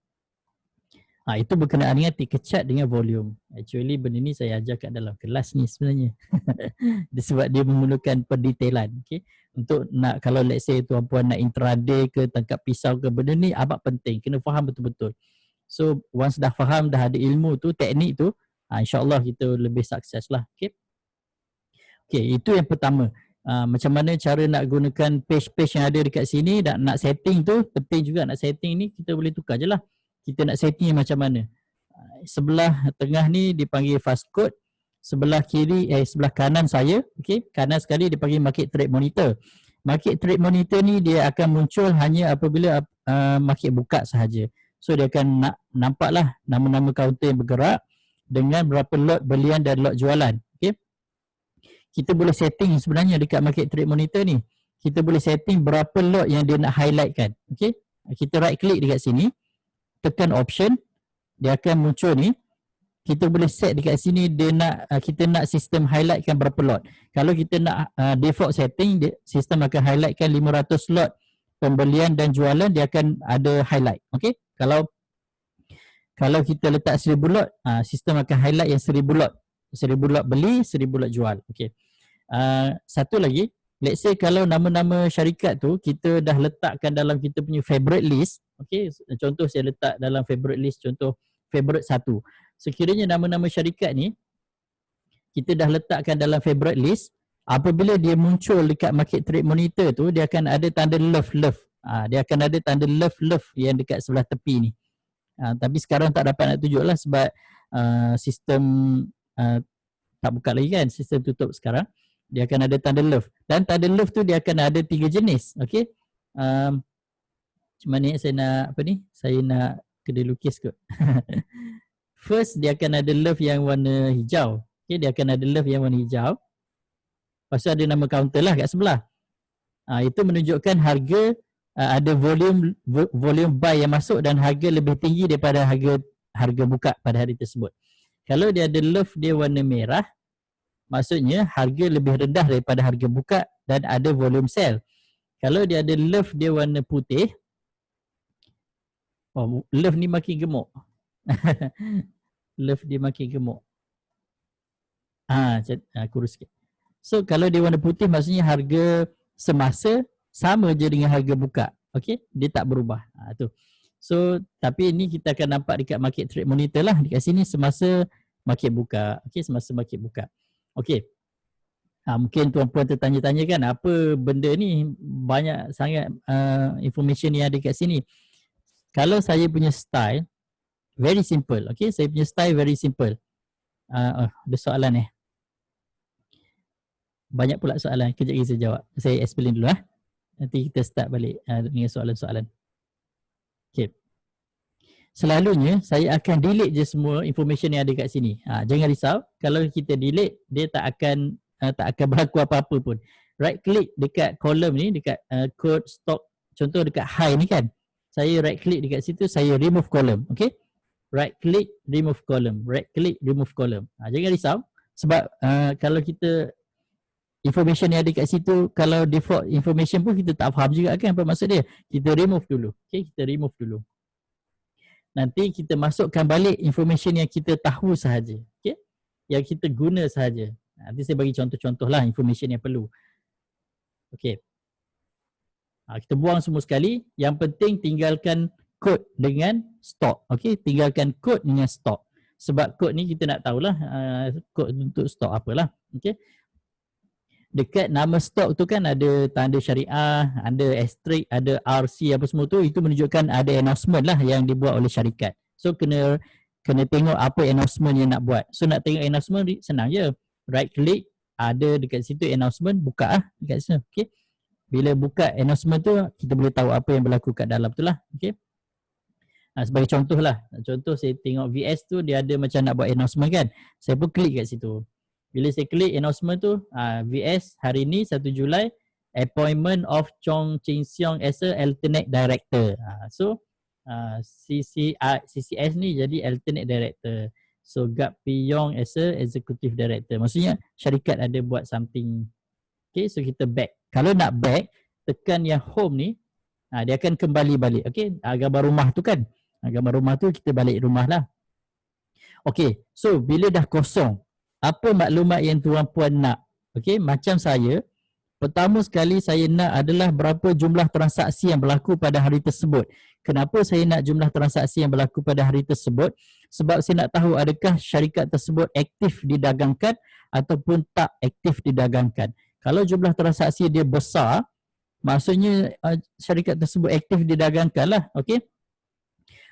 itu berkenaan dengan ticker chart dengan volume. Actually benda ni saya ajar kat dalam kelas ni sebenarnya. Sebab dia memerlukan pendetailan. Okay, untuk nak, kalau let's say tuan-puan nak intraday ke, tangkap pisau ke, benda ni amat penting, kena faham betul-betul. So once dah faham, dah ada ilmu tu, teknik tu, insyaAllah kita lebih sukses lah. Okay, itu yang pertama. Macam mana cara nak gunakan page-page yang ada dekat sini, dan nak setting tu, penting juga nak setting ni, kita boleh tukar je lah. Kita nak setting macam mana. Sebelah tengah ni dipanggil fast code, sebelah kanan saya, okay, kanan sekali dipanggil market trade monitor. Market trade monitor ni dia akan muncul hanya apabila market buka sahaja. So dia akan nampak lah nama-nama kaunter yang bergerak dengan berapa lot belian dan lot jualan. Okay, kita boleh setting sebenarnya dekat market trade monitor ni. Kita boleh setting berapa lot yang dia nak highlight kan. Okay, kita right click dekat sini, tekan option, dia akan muncul ni. Kita boleh set dekat sini, kita nak sistem highlightkan berapa lot. Kalau kita nak default setting, sistem akan highlightkan 500 lot pembelian dan jualan, dia akan ada highlight. Okay, kalau kita letak 1000 lot, sistem akan highlight yang 1000 lot. 1000 lot beli, 1000 lot jual. Okay, satu lagi, let's say kalau nama-nama syarikat tu kita dah letakkan dalam kita punya favorite list. Okay, contoh saya letak dalam favorite list, contoh favorite 1. Sekiranya nama-nama syarikat ni kita dah letakkan dalam favorite list, apabila dia muncul dekat market trade monitor tu, dia akan ada tanda love. Dia akan ada tanda love yang dekat sebelah tepi ni. Tapi sekarang tak dapat nak tunjuk lah sebab sistem tak buka lagi kan, sistem tutup sekarang. Dia akan ada tanda love. Dan tanda love tu dia akan ada 3 jenis. Okay. Macam mana saya nak apa ni? Saya nak kedai lukis kot. First dia akan ada love yang warna hijau. Okay, dia akan ada love yang warna hijau. Lepas tu ada nama kaunter lah kat sebelah. Itu menunjukkan harga ada volume buy yang masuk dan harga lebih tinggi daripada harga buka pada hari tersebut. Kalau dia ada love dia warna merah, maksudnya harga lebih rendah daripada harga buka dan ada volume sell. Kalau dia ada love dia warna putih, love ni makin gemuk. Love dia makin gemuk. Kurus sikit. So kalau dia warna putih maksudnya harga semasa sama je dengan harga buka. Okay, dia tak berubah. Tu. So tapi ini kita akan nampak dekat market trade monitor lah. Dekat sini semasa market buka. Okay, semasa market buka. Okay. Mungkin tuan-puan tertanya-tanya kan apa benda ni, banyak sangat information yang ada kat sini. Kalau saya punya style very simple. Okay, saya punya style very simple. Ada soalan banyak pula soalan. Kejap lagi saya jawab. Saya explain dulu nanti kita start balik dengan soalan-soalan. Okay. Selalunya saya akan delete je semua information yang ada kat sini. Jangan risau, kalau kita delete dia tak akan berlaku apa-apa pun. Right click dekat column ni, dekat code stock, contoh dekat high ni kan. Saya right click dekat situ, saya remove column. Okay. Right click remove column, right click remove column. Jangan risau sebab kalau kita information yang ada kat situ, kalau default information pun kita tak faham juga kan apa maksud dia. Kita remove dulu. Okay, kita remove dulu. Nanti kita masukkan balik information yang kita tahu sahaja. Okay, yang kita guna sahaja. Nanti saya bagi contoh-contoh lah information yang perlu. Okay. Kita buang semua sekali. Yang penting tinggalkan code dengan stock. Okay, tinggalkan code dengan stock. Sebab code ni kita nak tahulah code untuk stock apalah. Okay. Dekat nama stok tu kan ada tanda syariah, ada asterisk, ada RC apa semua tu, itu menunjukkan ada announcement lah yang dibuat oleh syarikat. So kena tengok apa announcement yang nak buat. So nak tengok announcement senang je. Right click, ada dekat situ announcement, buka dekat situ. Okay. Bila buka announcement tu, kita boleh tahu apa yang berlaku kat dalam tu lah. Okay. Sebagai contoh lah. Contoh saya tengok VS tu dia ada macam nak buat announcement kan. Saya pun klik kat situ. Bila saya klik announcement tu, VS hari ni 1 Julai, appointment of Chong Ching Siong as a alternate director. So CCS ni jadi alternate director. So Gap Piyong as a executive director. Maksudnya syarikat ada buat something. Okay, so kita back. Kalau nak back, tekan yang home ni, dia akan kembali balik. Okay, gambar rumah tu kan. Gambar rumah tu kita balik rumah lah. Okay, so bila dah kosong, apa maklumat yang tuan-puan nak? Okay, macam saya, pertama sekali saya nak adalah berapa jumlah transaksi yang berlaku pada hari tersebut. Kenapa saya nak jumlah transaksi yang berlaku pada hari tersebut? Sebab saya nak tahu adakah syarikat tersebut aktif didagangkan ataupun tak aktif didagangkan. Kalau jumlah transaksi dia besar, maksudnya syarikat tersebut aktif didagangkan lah. Okay.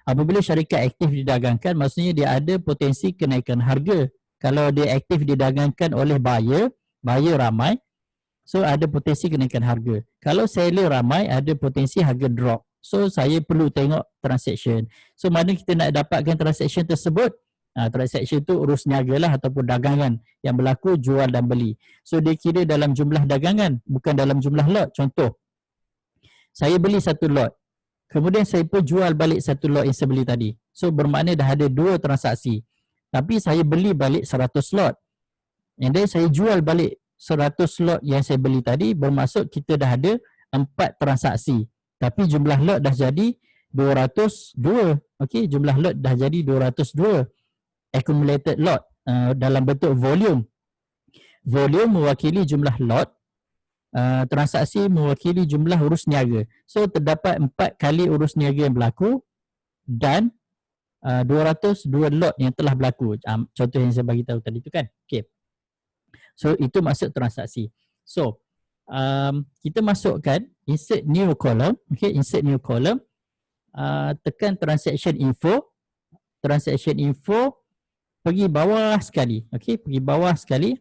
Apabila syarikat aktif didagangkan, maksudnya dia ada potensi kenaikan harga. Kalau dia aktif didagangkan oleh buyer ramai, so ada potensi kenaikan harga. Kalau seller ramai, ada potensi harga drop. So saya perlu tengok transaction. So mana kita nak dapatkan transaction tersebut? Transaction tu urus niaga lah ataupun dagangan yang berlaku jual dan beli. So dia kira dalam jumlah dagangan, bukan dalam jumlah lot. Contoh, saya beli 1 lot. Kemudian saya pun jual balik 1 lot yang saya beli tadi. So bermakna dah ada 2 transaksi. Tapi saya beli balik 100 lot. And then saya jual balik 100 lot yang saya beli tadi, bermaksud kita dah ada 4 transaksi. Tapi jumlah lot dah jadi 202. Okey, jumlah lot dah jadi 202. Accumulated lot dalam bentuk volume. Volume mewakili jumlah lot, transaksi mewakili jumlah urus niaga. So terdapat 4 kali urus niaga yang berlaku dan 202 lot yang telah berlaku. Contoh yang saya bagi tahu tadi tu kan. Okay. So itu maksud transaksi. So kita masukkan insert new column. Okay, insert new column. Tekan transaction info. Transaction info, pergi bawah sekali. Okay, pergi bawah sekali.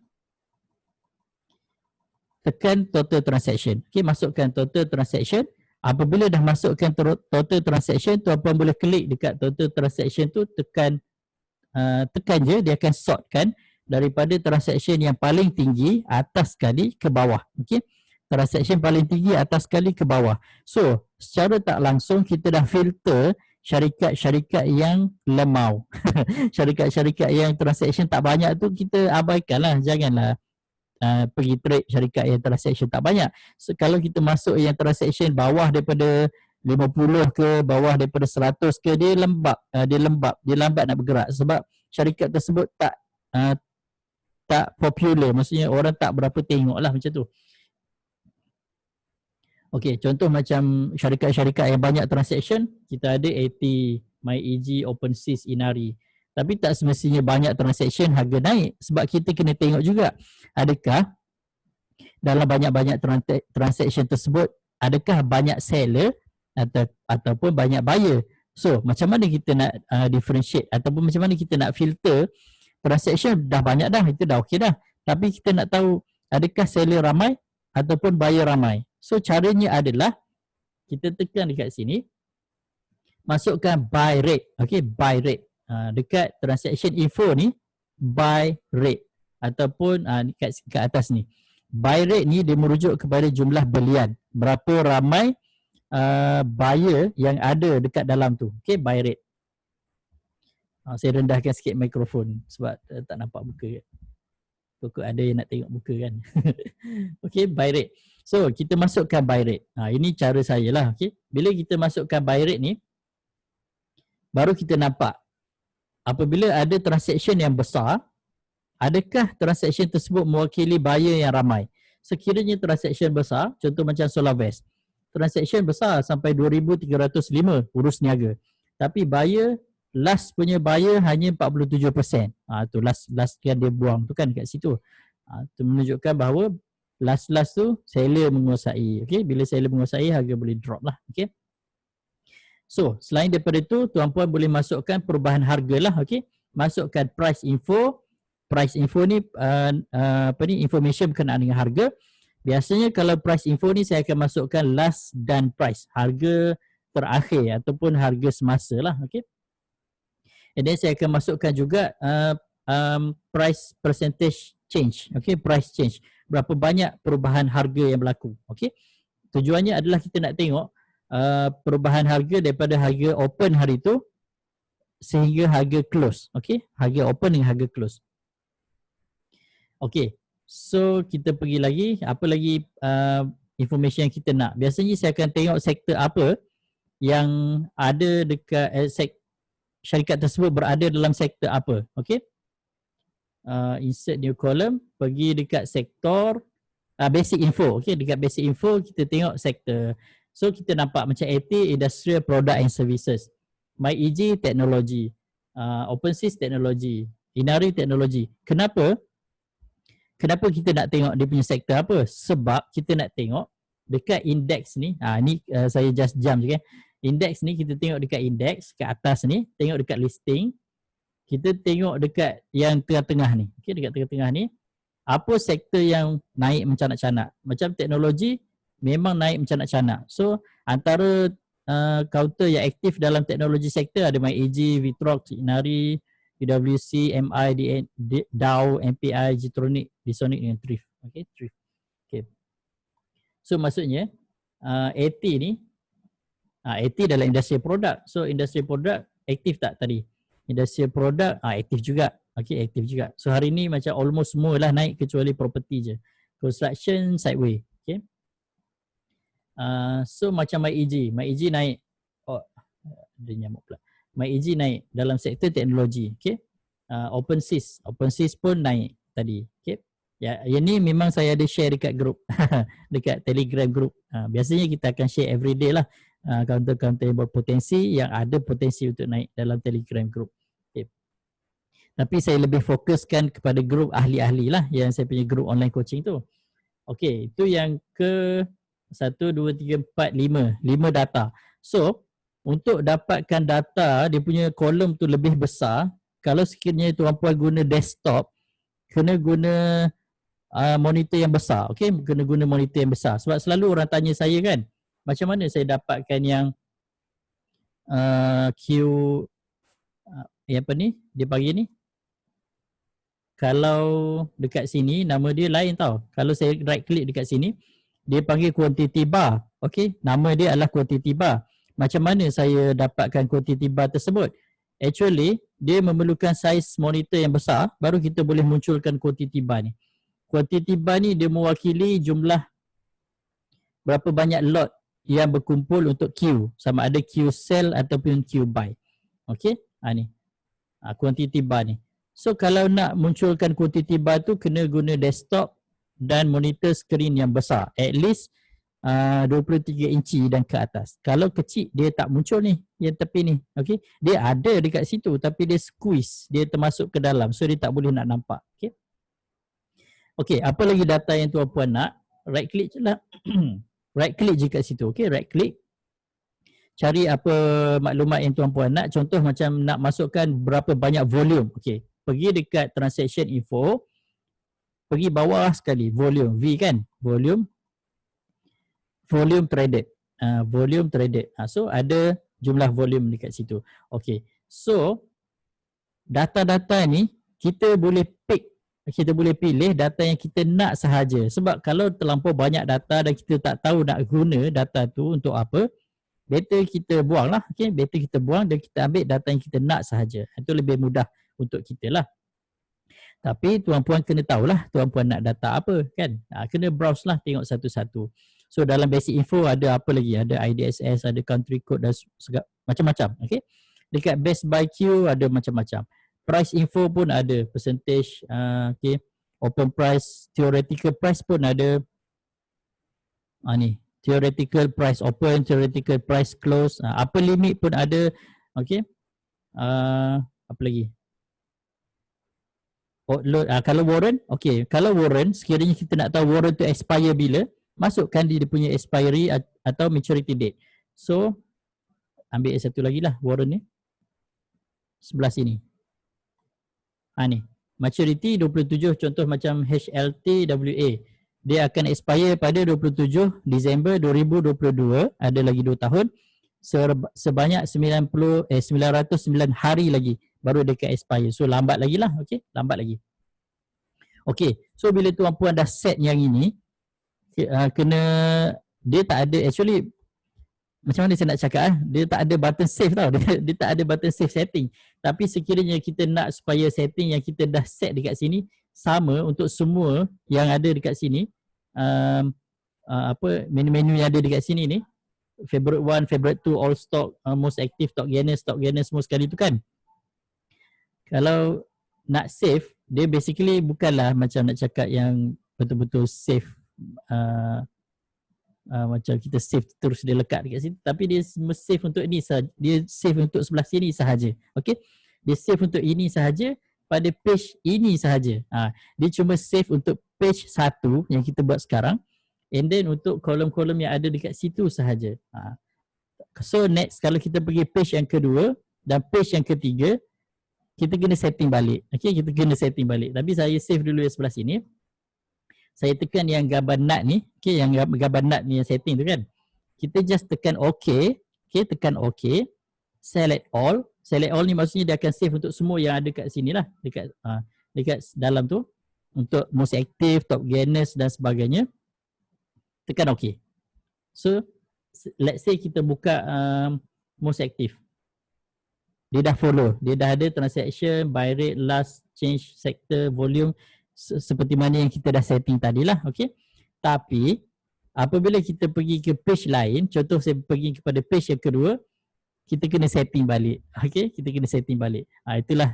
tekan total transaction. Okey, masukkan total transaction. Apabila dah masukkan total transaction, tuan-puan boleh klik dekat total transaction tu, tekan je, dia akan sortkan daripada transaction yang paling tinggi atas sekali ke bawah. Okey, transaction paling tinggi atas sekali ke bawah. So secara tak langsung kita dah filter syarikat-syarikat yang lemau. Syarikat-syarikat yang transaction tak banyak tu kita abaikanlah, janganlah pergi trade syarikat yang transaction tak banyak. So, kalau kita masuk yang transaction bawah daripada 50 ke, bawah daripada 100 ke, dia lambat nak bergerak sebab syarikat tersebut tak popular, maksudnya orang tak berapa tengok lah macam tu. Okey, contoh macam syarikat-syarikat yang banyak transaction, kita ada AT, MyEG, OpenSys, Inari. Tapi tak semestinya banyak transaction harga naik sebab kita kena tengok juga adakah dalam banyak-banyak transaction tersebut adakah banyak seller ataupun banyak buyer. So macam mana kita nak differentiate ataupun macam mana kita nak filter transaction dah banyak dah, itu dah okey dah. Tapi kita nak tahu adakah seller ramai ataupun buyer ramai. So caranya adalah kita tekan dekat sini, masukkan buy rate. Okey, buy rate. Dekat transaction info ni, buy rate ataupun kat atas ni. Buy rate ni dia merujuk kepada jumlah belian. Berapa ramai buyer yang ada dekat dalam tu. Okey, buy rate. Saya rendahkan sikit mikrofon sebab tak nampak muka. Pokok ada yang nak tengok muka kan. Okey, buy rate. So, kita masukkan buy rate. Ini cara saya lah. Okay. Bila kita masukkan buy rate ni, baru kita nampak apabila ada transaction yang besar, adakah transaction tersebut mewakili buyer yang ramai. Sekiranya transaction besar, contoh macam SolarVest. Transaction besar sampai 2,305 urus niaga. Tapi buyer, last punya buyer hanya 47%. Tu last kan dia buang tu kan kat situ. Itu menunjukkan bahawa last tu seller menguasai. Okay? Bila seller menguasai, harga boleh drop lah. Okay? So, selain daripada itu, tuan-puan boleh masukkan perubahan harga lah. Okay? Masukkan price info. Price info ni, information berkenaan dengan harga. Biasanya kalau price info ni saya akan masukkan last done price. Harga terakhir ataupun harga semasa lah. Okay? And then saya akan masukkan juga price percentage change. Okay? Price change. Berapa banyak perubahan harga yang berlaku. Okay? Tujuannya adalah kita nak tengok perubahan harga daripada harga open hari tu sehingga harga close. Okay? Harga open dengan harga close. Okay. So kita pergi lagi. Apa lagi information yang kita nak? Biasanya saya akan tengok sektor apa yang ada dekat syarikat tersebut berada dalam sektor apa. Okay? Insert new column. Pergi dekat sektor basic info. Okay? Dekat basic info kita tengok sektor. So kita nampak macam AT, Industrial Product and Services, MyEG, Teknologi, OpenSys, Teknologi, Inari, Teknologi. Kenapa kita nak tengok dia punya sektor apa? Sebab kita nak tengok dekat indeks ni, saya just jump je kan. Indeks ni kita tengok dekat indeks, kat atas ni, tengok dekat listing. Kita tengok dekat yang tengah-tengah ni. Okay, dekat tengah-tengah ni, apa sektor yang naik mencanak-canak. Macam teknologi, memang naik mencanak-canak. So antara counter yang aktif dalam teknologi sektor ada MyEG, Vitrox, Inari, PwC, MI, Dow, MPI, Getronic, Disonic dengan Thrift. Okay, Thrift. Okay. So maksudnya AT ni, AT dalam industrial product. So industrial product aktif tak tadi? Industrial product aktif juga. Okay, aktif juga. So hari ni macam almost semua lah naik kecuali property je. Construction, sideway. Okay. So macam MyEG naik. Dia nyamuk pula. MyEG naik dalam sektor teknologi. Okay. OpenSys pun naik tadi. Okay. Ya, yang ni memang saya ada share dekat group. Dekat Telegram group. Biasanya kita akan share everyday lah. Counter-counter yang berpotensi, yang ada potensi untuk naik dalam Telegram group. Okay. Tapi saya lebih fokuskan kepada group ahli-ahli lah. Yang saya punya group online coaching tu. Okay. Itu yang ke 1, 2, 3, 4, 5 data. So untuk dapatkan data dia punya kolom tu lebih besar, kalau sekiranya tuan-puan guna desktop, kena guna monitor yang besar. Okay, kena guna monitor yang besar. Sebab selalu orang tanya saya kan, macam mana saya dapatkan yang Q yang apa ni, dia bagi ni. Kalau dekat sini nama dia lain tau. Kalau saya right click dekat sini, dia panggil quantity bar. Okay, nama dia adalah quantity bar. Macam mana saya dapatkan quantity bar tersebut? Actually, dia memerlukan saiz monitor yang besar, baru kita boleh munculkan quantity bar ni. Quantity bar ni dia mewakili jumlah berapa banyak lot yang berkumpul untuk Q. Sama ada Q cell ataupun Q buy. Okay, ni. Quantity bar ni. So kalau nak munculkan quantity bar tu kena guna desktop dan monitor screen yang besar. At least 23 inci dan ke atas. Kalau kecil dia tak muncul ni, yang tepi ni. Okay. Dia ada dekat situ tapi dia squeeze. Dia termasuk ke dalam. So dia tak boleh nak nampak. Okay. Okay, apa lagi data yang tuan-puan nak? Right click je lah. Right click je kat situ. Okay, right click. Cari apa maklumat yang tuan-puan nak. Contoh macam nak masukkan berapa banyak volume. Okay. Pergi dekat transaction info, pergi bawah sekali, volume, V kan, volume traded, volume traded. So ada jumlah volume dekat situ. Okay, so data-data ni kita boleh pick, kita boleh pilih data yang kita nak sahaja. Sebab kalau terlampau banyak data dan kita tak tahu nak guna data tu untuk apa, better kita buang lah. Okay, better kita buang dan kita ambil data yang kita nak sahaja. Itu lebih mudah untuk kita lah. Tapi tuan-puan kena tahulah tuan-puan nak data apa kan. Kena browse lah, tengok satu-satu. So dalam basic info ada apa lagi? Ada IDSS, ada country code dan macam-macam. Okay. Dekat best by Q ada macam-macam. Price info pun ada, percentage, okay. Open price, theoretical price pun ada. Ni, theoretical price open, theoretical price close, upper limit pun ada. Okay. Apa lagi? Kalau warrant, okay. Kalau warrant, sekiranya kita nak tahu warrant tu expire bila, masukkan dia punya expiry atau maturity date. So, ambil satu lagi lah warrant ni. Sebelah sini. Ni. Maturity 27, contoh macam HLTWA. Dia akan expire pada 27 Disember 2022, ada lagi 2 tahun. Sebanyak 909 hari lagi baru dekat expire. So lambat lagi lah. Okay, lambat lagi. Okay, so bila tuan-puan dah set yang ini, kena, dia tak ada, actually macam mana saya nak cakap, dia tak ada button save tau. Dia tak ada button save setting. Tapi sekiranya kita nak supaya setting yang kita dah set dekat sini sama untuk semua yang ada dekat sini, menu-menu yang ada dekat sini ni, favorite 1, favorite 2, all stock, most active, stock gainer semua sekali tu kan. Kalau nak save, dia basically bukanlah macam nak cakap yang betul-betul save, macam kita save terus dia lekat dekat situ, tapi dia save untuk ini sahaja, dia save untuk sebelah sini sahaja. Okay, dia save untuk ini sahaja pada page ini sahaja. Dia cuma save untuk page 1 yang kita buat sekarang, and then untuk kolom-kolom yang ada dekat situ sahaja. So next, kalau kita pergi page yang kedua dan page yang ketiga, kita kena setting balik. Okay, kita kena setting balik. Tapi saya save dulu yang sebelah sini. Saya tekan yang gambar nut ni. Okay, yang gambar nut ni yang setting tu kan. Kita just tekan OK. Okay, tekan OK. Select all. Select all ni maksudnya dia akan save untuk semua yang ada kat sini lah. Dekat dalam tu. Untuk most active, top gainers dan sebagainya. Tekan OK. So, let's say kita buka most active. Dia dah follow. Dia dah ada transaction, buy rate, last, change, sector, volume. Seperti mana yang kita dah setting tadi lah. Okay. Tapi, apabila kita pergi ke page lain, contoh saya pergi kepada page yang kedua, kita kena setting balik. Okay. Kita kena setting balik. Itulah.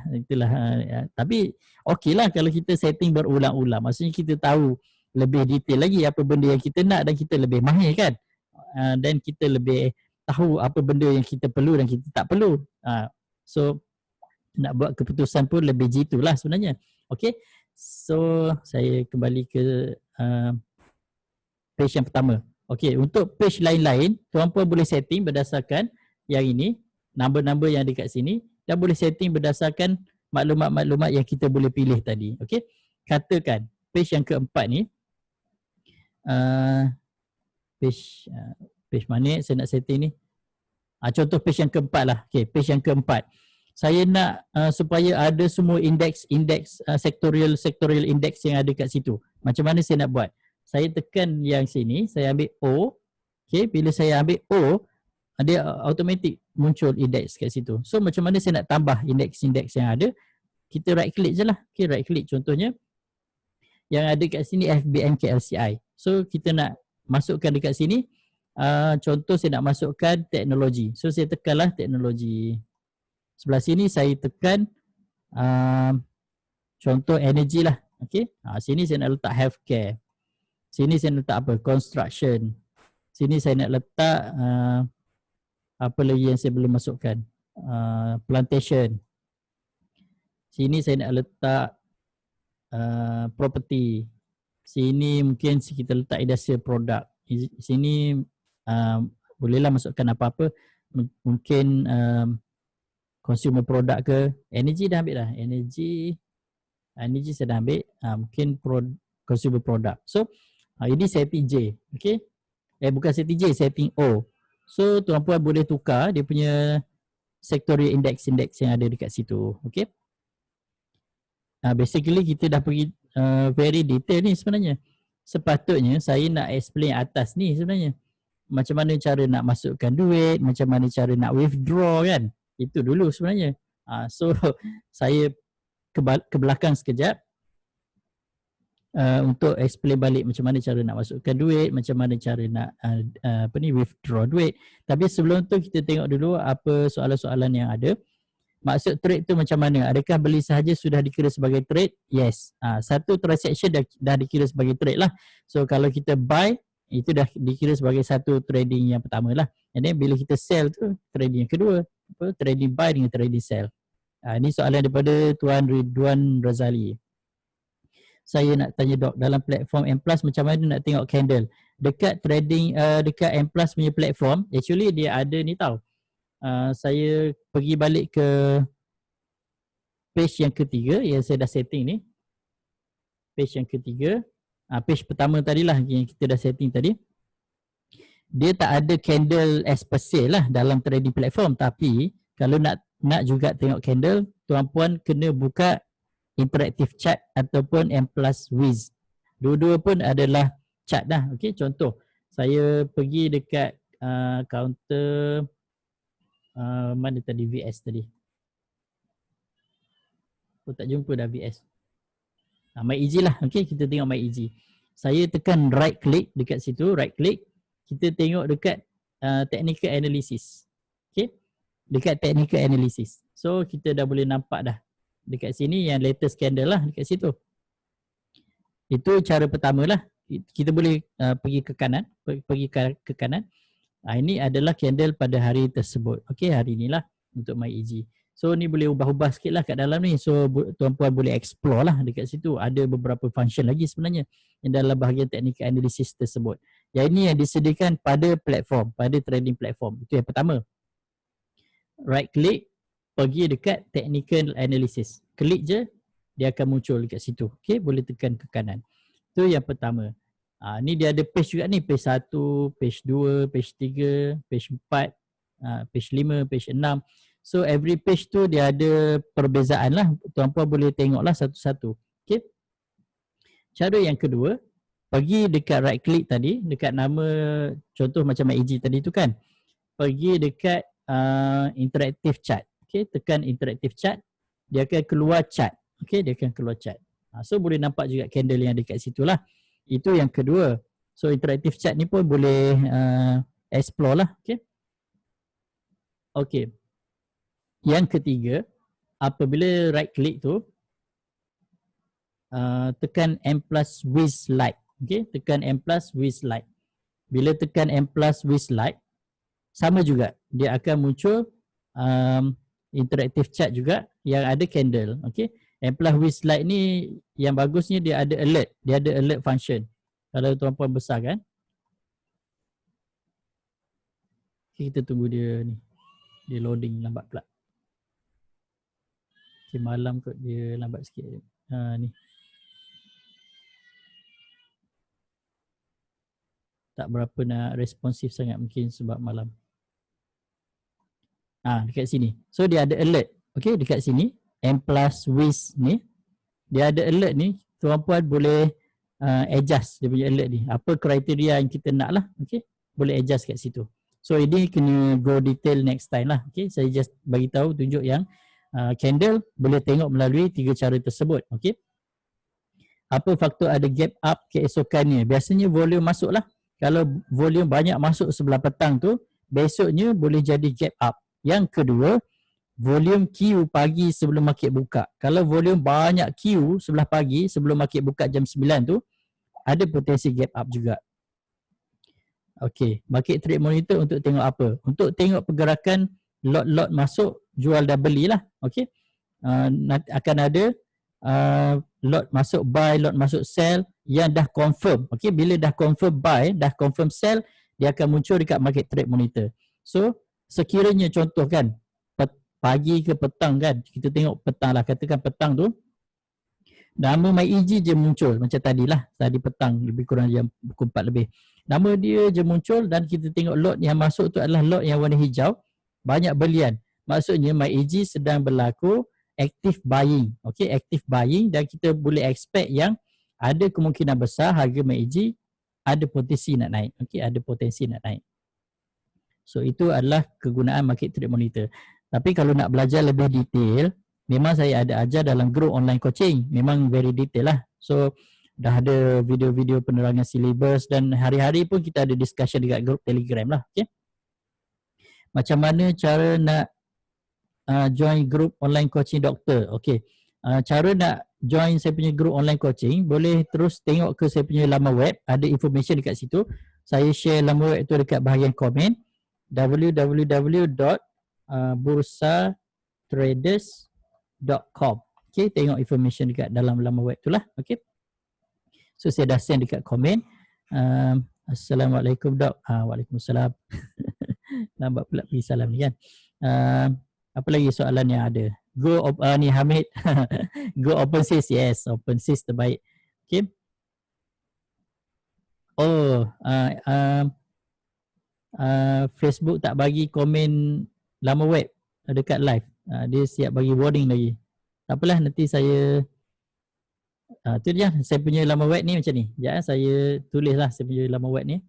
Tapi, okey lah kalau kita setting berulang-ulang. Maksudnya kita tahu lebih detail lagi apa benda yang kita nak dan kita lebih mahir kan. Dan kita lebih tahu apa benda yang kita perlu dan kita tak perlu. So, nak buat keputusan pun lebih jitu lah sebenarnya. Okay. So, saya kembali ke page yang pertama. Okay. Untuk page lain-lain, tuan-puan boleh setting berdasarkan yang ini, number-number yang ada kat sini, dan boleh setting berdasarkan maklumat-maklumat yang kita boleh pilih tadi. Okay. Katakan page yang keempat ni, page mana saya nak setting ni? Contoh page yang keempat lah. Okay, page yang keempat. Saya nak supaya ada semua indeks sectorial index yang ada kat situ. Macam mana saya nak buat? Saya tekan yang sini, saya ambil O. Okay, bila saya ambil O, dia automatic muncul indeks kat situ. So macam mana saya nak tambah indeks-indeks yang ada? Kita right click je lah. Okay, right click contohnya. Yang ada kat sini FBM KLCI. So kita nak masukkan dekat sini. Contoh saya nak masukkan teknologi. So saya tekanlah teknologi. Sebelah sini saya tekan contoh energi lah. Okay. Sini saya nak letak healthcare. Sini saya nak letak apa? Construction. Sini saya nak letak apa lagi yang saya belum masukkan? Plantation. Sini saya nak letak property. Sini mungkin kita letak industrial product. Sini bolehlah masukkan apa-apa. Mungkin consumer product ke. Energy dah ambil dah. Energy saya dah ambil. Mungkin consumer product. So ini setting J. Okay. Bukan setting J, setting O. So tuan-puan boleh tukar dia punya sectorial index yang ada dekat situ. Okay. Basically kita dah pergi very detail ni sebenarnya. Sepatutnya saya nak explain atas ni sebenarnya. Macam mana cara nak masukkan duit, macam mana cara nak withdraw kan. Itu dulu sebenarnya. So saya ke belakang sekejap untuk explain balik macam mana cara nak masukkan duit, macam mana cara nak withdraw duit. Tapi sebelum tu kita tengok dulu apa soalan-soalan yang ada. Maksud trade tu macam mana? Adakah beli sahaja sudah dikira sebagai trade? Yes. Satu transaction dah dikira sebagai trade lah. So kalau kita buy, itu dah dikira sebagai satu trading yang pertama lah. And then bila kita sell tu, trading yang kedua. Trading buy dengan trading sell. Ini soalan daripada Tuan Ridwan Razali. Saya nak tanya Dok, dalam platform M Plus macam mana nak tengok candle? Dekat trading, dekat M Plus punya platform, actually dia ada ni tau. Saya pergi balik ke page yang ketiga yang saya dah setting ni. Page yang ketiga, page pertama tadilah yang kita dah setting tadi. Dia tak ada candle as per se lah dalam trading platform, tapi kalau nak juga tengok candle, tuan-puan kena buka interactive chart ataupun M Plus Wiz. Dua-dua pun adalah chart dah. Okey, contoh saya pergi dekat counter mana tadi VS tadi. Tak jumpa dah VS. MyEG lah. Okey, kita tengok MyEG. Saya tekan right click dekat situ, right click. Kita tengok dekat technical analysis. Okey. Dekat technical analysis. So kita dah boleh nampak dah. Dekat sini yang latest candle lah dekat situ. Itu cara pertama lah. Kita boleh pergi ke kanan, ke kanan. Ini adalah candle pada hari tersebut. Okey, hari inilah untuk MyEG. So ni boleh ubah-ubah sikit lah kat dalam ni. So tuan-puan boleh explore lah dekat situ. Ada beberapa function lagi sebenarnya yang dalam bahagian technical analysis tersebut. Yang ini yang disediakan pada platform, pada trading platform. Itu yang pertama. Right click, pergi dekat technical analysis. Klik je, dia akan muncul dekat situ. Okey, boleh tekan ke kanan. Itu yang pertama. Ni dia ada page juga ni, page 1, page 2, page 3, page 4, page 5, page 6. So every page tu dia ada perbezaan lah. Tuan-puan boleh tengok lah satu-satu. Okay. Cara yang kedua, pergi dekat right click tadi, dekat nama contoh macam MyEG tadi tu kan. Pergi dekat interactive chart. Okay, tekan interactive chart, dia akan keluar chart. Okay, dia akan keluar chart. So boleh nampak juga candle yang dekat situ lah. Itu yang kedua. So interactive chart ni pun boleh explore lah. Okay. Okay. Yang ketiga, apabila right click tu, tekan M Plus Wiz Light. Okay, tekan M Plus Wiz Light. Bila tekan M Plus Wiz Light, sama juga. Dia akan muncul interactive chart juga yang ada candle. Okay, M Plus Wiz Light ni yang bagusnya dia ada alert. Dia ada alert function. Kalau tuan-puan besarkan. Okay, kita tunggu dia ni. Dia loading lambat pula. Okay, malam kot dia lambat sikit. Ni. tak berapa nak responsif sangat mungkin sebab malam. Dekat sini. So dia ada alert. Okay, dekat sini M plus WIS ni dia ada alert ni, tuan-puan boleh adjust dia punya alert ni. Apa kriteria yang kita nak lah. Okay, boleh adjust kat situ. So ini kena go detail next time lah. Okay, saya just bagi tahu tunjuk yang candle boleh tengok melalui 3 cara tersebut. Okay. Apa faktor ada gap up keesokannya? Biasanya volume masuk lah. Kalau volume banyak masuk sebelah petang tu, besoknya boleh jadi gap up. Yang kedua, volume Q pagi sebelum market buka. Kalau volume banyak Q sebelah pagi sebelum market buka jam 9 tu, ada potensi gap up juga. Okey, market trade monitor untuk tengok apa? Untuk tengok pergerakan lot-lot masuk, jual dan beli lah. Okey. Akan ada lot masuk buy, lot masuk sell yang dah confirm. Okey, bila dah confirm buy, dah confirm sell, dia akan muncul dekat market trade monitor. So, sekiranya contoh kan, pagi ke petang kan, kita tengok petang lah, katakan petang tu, nama MyEG je muncul macam tadilah, tadi petang lebih kurang jam pukul 4 lebih. Nama dia je muncul dan kita tengok lot yang masuk tu adalah lot yang warna hijau, banyak belian. Maksudnya MyEG sedang berlaku active buying. Okey, active buying dan kita boleh expect yang ada kemungkinan besar harga MyEG ada potensi nak naik. Okey, ada potensi nak naik. So itu adalah kegunaan market trade monitor. Tapi kalau nak belajar lebih detail, memang saya ada ajar dalam group online coaching. Memang very detail lah. So dah ada video-video penerangan syllabus dan hari-hari pun kita ada discussion dekat group Telegram lah. Okay. Macam mana cara nak join group online coaching doktor? Okay. Cara nak join saya punya group online coaching, boleh terus tengok ke saya punya laman web. Ada information dekat situ. Saya share laman web tu dekat bahagian komen. www.bursatraders.com. Okay, tengok information dekat dalam laman web tu lah. Okay. So saya dah send dekat komen. Assalamualaikum dok. Waalaikumsalam. Nampak pula pergi salam ni kan. Apa lagi soalan yang ada? Go ni Hamid. Go OpenSys. Yes, OpenSys terbaik. Okay. Facebook tak bagi komen laman web dekat live. Dia siap bagi warning lagi. Tak apalah, nanti saya tu je, saya punya laman web ni macam ni. Sekejap saya tulislah saya punya laman web ni.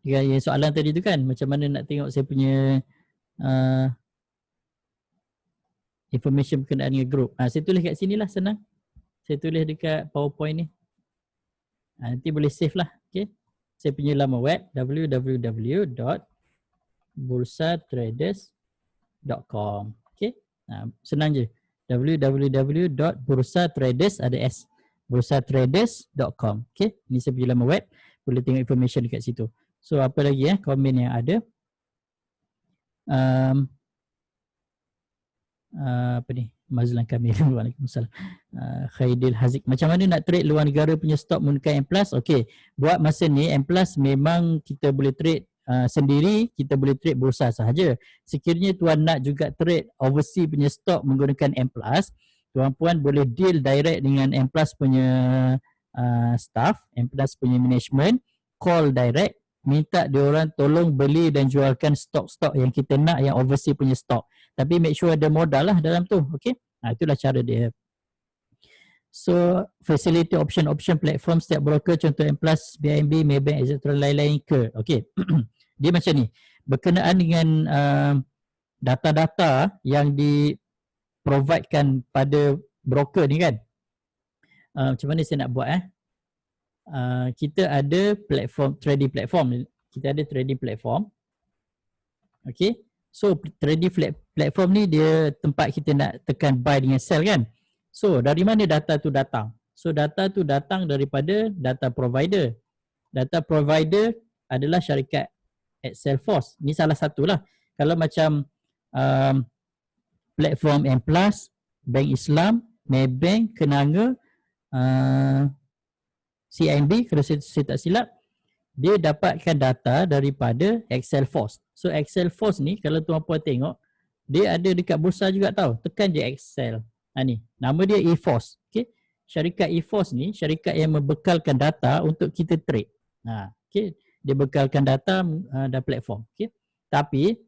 Yang soalan tadi tu kan, macam mana nak tengok saya punya information berkenaan dengan group. Saya tulis kat sini lah, senang. Saya tulis dekat PowerPoint ni. Nanti boleh save lah. Okay. Saya punya laman web www.bursatraders.com. Okay. Senang je. www.bursatraders ada S. bursatraders.com. Okay. Ini saya punya laman web. Boleh tengok information dekat situ. So apa lagi komen yang ada? Apa ni? Mazlan Kamil. Waalaikumsalam. Khaidil Haziq. Macam mana nak trade luar negara punya stok menggunakan M+? Okey. Buat masa ni M+ memang kita boleh trade sendiri, kita boleh trade bursa sahaja. Sekiranya tuan nak juga trade overseas punya stok menggunakan M+, tuan-puan boleh deal direct dengan M+ punya staff, M+ punya management, call direct, minta diorang tolong beli dan jualkan stok-stok yang kita nak yang overseas punya stok. Tapi make sure ada modal lah dalam tu. Okay. Itulah cara dia. So facility option platform setiap broker contoh M+, BNB, Maybank, etc. lain-lain ke. Okay. Dia macam ni. Berkenaan dengan data-data yang di-providekan pada broker ni kan. Macam mana saya nak buat kita ada platform, trading platform. Kita ada trading platform. Okay. So trading platform ni dia tempat kita nak tekan buy dengan sell kan. So dari mana data tu datang? So data tu datang daripada data provider. Data provider adalah syarikat Excelforce. Ni salah satulah. Kalau macam platform M+, Bank Islam, Maybank, Kenanga, CIMB, kalau saya tak silap, dia dapatkan data daripada Excelforce. So Excelforce ni kalau tuan-puan tengok, dia ada dekat bursa juga tau. Tekan je Excel. Ni, nama dia eForce. Okay. syarikat EFOS ni syarikat yang membekalkan data untuk kita trade. Okay. Dia bekalkan data dan platform. Okay. Tapi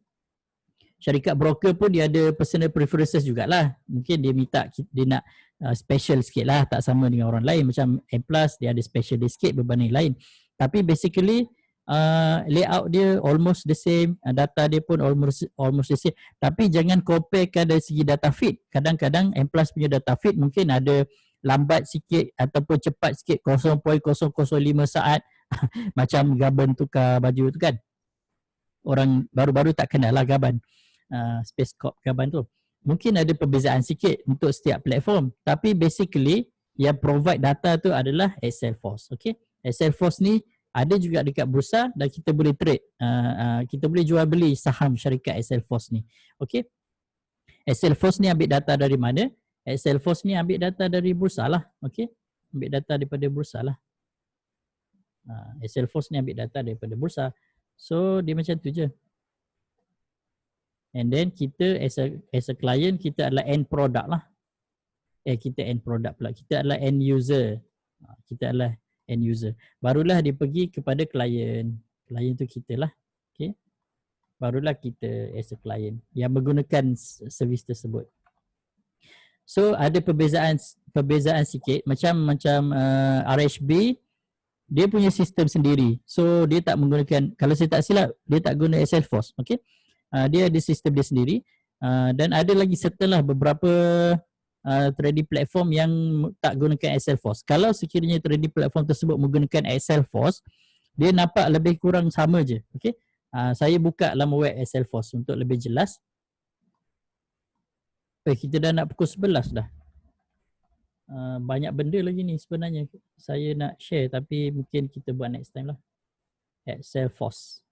syarikat broker pun dia ada personal preferences jugalah. Mungkin dia minta dia nak special sikit lah, tak sama dengan orang lain. Macam M+, dia ada special sikit berbanding lain. Tapi basically layout dia almost the same, data dia pun almost the same. Tapi jangan comparekan dari segi data feed. Kadang-kadang M+ punya data feed mungkin ada lambat sikit ataupun cepat sikit 0.005 saat macam Gaban tukar baju tu kan. Orang baru-baru tak kenal lah Gaban, Space Corp Gaban tu. Mungkin ada perbezaan sikit untuk setiap platform, tapi basically yang provide data tu adalah Excelforce. Okay, Excelforce ni ada juga dekat bursa dan kita boleh trade, kita boleh jual beli saham syarikat Excelforce ni. Okay, Excelforce ni ambil data dari mana? Excelforce ni ambil data dari bursa lah. Okay, ambil data daripada bursa lah. Excelforce ni ambil data daripada bursa. So dia macam tu je. And then kita as a client, kita adalah end product lah. Kita end product pula. Kita adalah end user. Kita adalah end user. Barulah dia pergi kepada klien. Klien tu kita lah. Okay. Barulah kita as a client yang menggunakan servis tersebut. So ada perbezaan sikit. Macam RHB, dia punya sistem sendiri. So dia tak menggunakan, kalau saya tak silap, dia tak guna Excelforce. Okay. Dia ada sistem dia sendiri. Dan ada lagi setelah beberapa trading platform yang tak gunakan Excelforce. Kalau sekiranya trading platform tersebut menggunakan Excelforce, dia nampak lebih kurang sama je. Okay. Saya buka laman web Excelforce untuk lebih jelas. Kita dah nak pukul 11 dah. Banyak benda lagi ni sebenarnya saya nak share, tapi mungkin kita buat next time lah. Excelforce.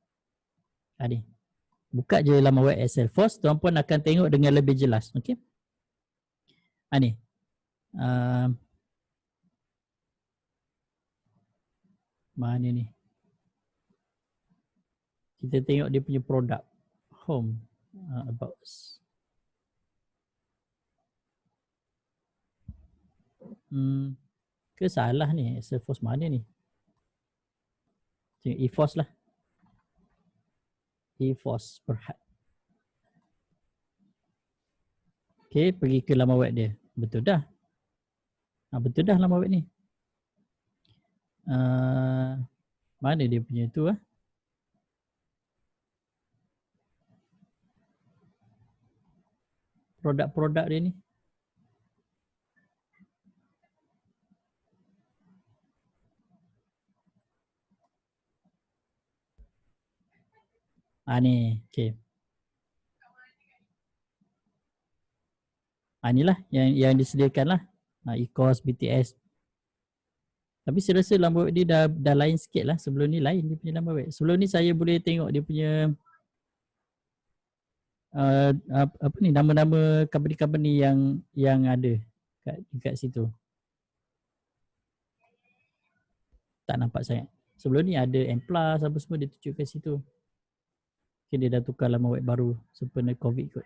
Ni. Buka je laman web Excelforce, tuan puan akan tengok dengan lebih jelas. Okey. Ni. Mana ni? Kita tengok dia punya produk. Home. About us. Ke salah ni? Excelforce mana ni? Tengok EFOS lah. EFOS Berhad. Okay, pergi ke laman web dia. Betul dah. Betul dah laman web ni. Mana dia punya tu produk-produk dia ni. Ni, okay. Inilah yang disediakan lah. ECOS, BTS. Tapi saya rasa laman web dia dah lain sikit lah. Sebelum ni lain dia punya laman web. Sebelum ni saya boleh tengok dia punya nama-nama company-company yang ada kat situ. Tak nampak sangat. Sebelum ni ada M+, apa semua dia tunjuk kat situ. Okay, dia dah tukar laman web baru sempena COVID kot.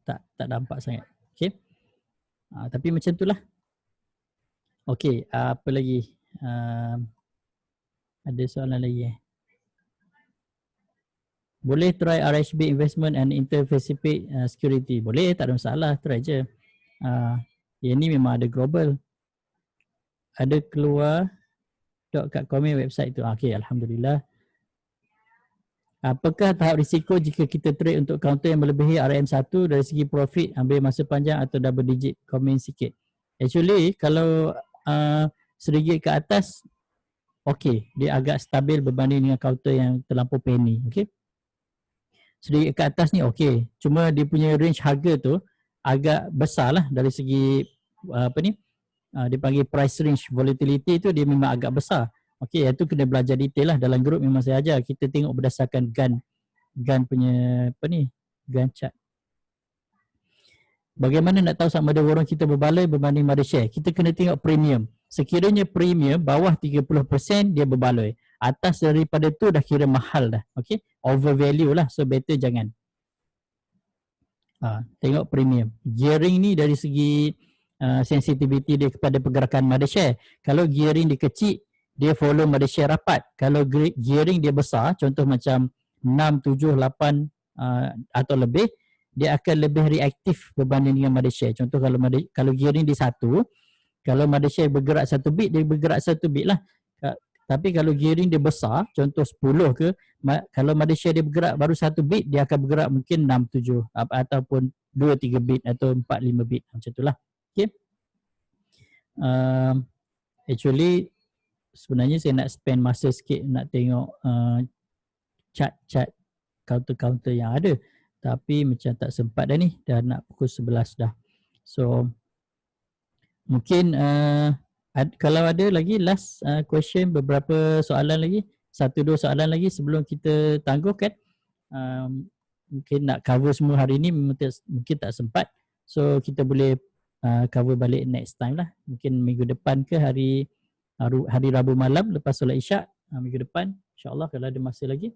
Tak nampak sangat. Okay. Tapi macam tu lah. Okay, apa lagi? Ada soalan lagi Boleh try RHB Investment and Inter-Pacific Security. Boleh, tak ada masalah. Try je. Yang ni memang ada global. Ada keluar kat komen website tu. Okay, Alhamdulillah. Apakah tahap risiko jika kita trade untuk counter yang melebihi RM1 dari segi profit, ambil masa panjang atau double digit? Komen sikit. Actually, kalau RM1 ke atas, okay, dia agak stabil berbanding dengan counter yang terlampau penny. Okay. RM1 ke atas ni okay. Cuma dia punya range harga tu agak besar lah dari segi dia panggil price range volatility tu, dia memang agak besar. Okey, itu kena belajar detail lah. Dalam grup memang saya ajar. Kita tengok berdasarkan gun punya gun chart. Bagaimana nak tahu sama ada warung kita berbaloi berbanding mother share? Kita kena tengok premium. Sekiranya premium bawah 30% dia berbaloi. Atas daripada tu dah kira mahal dah. Okey, overvalue lah. So better jangan. Tengok premium. Gearing ni dari segi sensitivity dia kepada pergerakan mother share. Kalau gearing dia kecil, dia follow mother share rapat. Kalau gearing dia besar, contoh macam 6, 7, 8 atau lebih, dia akan lebih reaktif berbanding dengan mother share. Contoh kalau gearing dia 1, kalau mother share bergerak 1 bit, dia bergerak 1 bit lah. Tapi kalau gearing dia besar, contoh 10 ke, kalau mother share dia bergerak baru 1 bit, dia akan bergerak mungkin 6, 7 ataupun 2, 3 bit atau 4, 5 bit. Macam itulah. Okay. Actually, sebenarnya saya nak spend masa sikit nak tengok chart-chart counter-counter yang ada. Tapi macam tak sempat dah ni. Dah nak pukul 11 dah. So, mungkin kalau ada lagi last question, beberapa soalan lagi, 1-2 soalan lagi sebelum kita tangguhkan. Mungkin nak cover semua hari ni mungkin tak sempat. So kita boleh cover balik next time lah. Mungkin minggu depan ke hari Rabu malam lepas solat Isyak, minggu depan insyaAllah kalau ada masa lagi.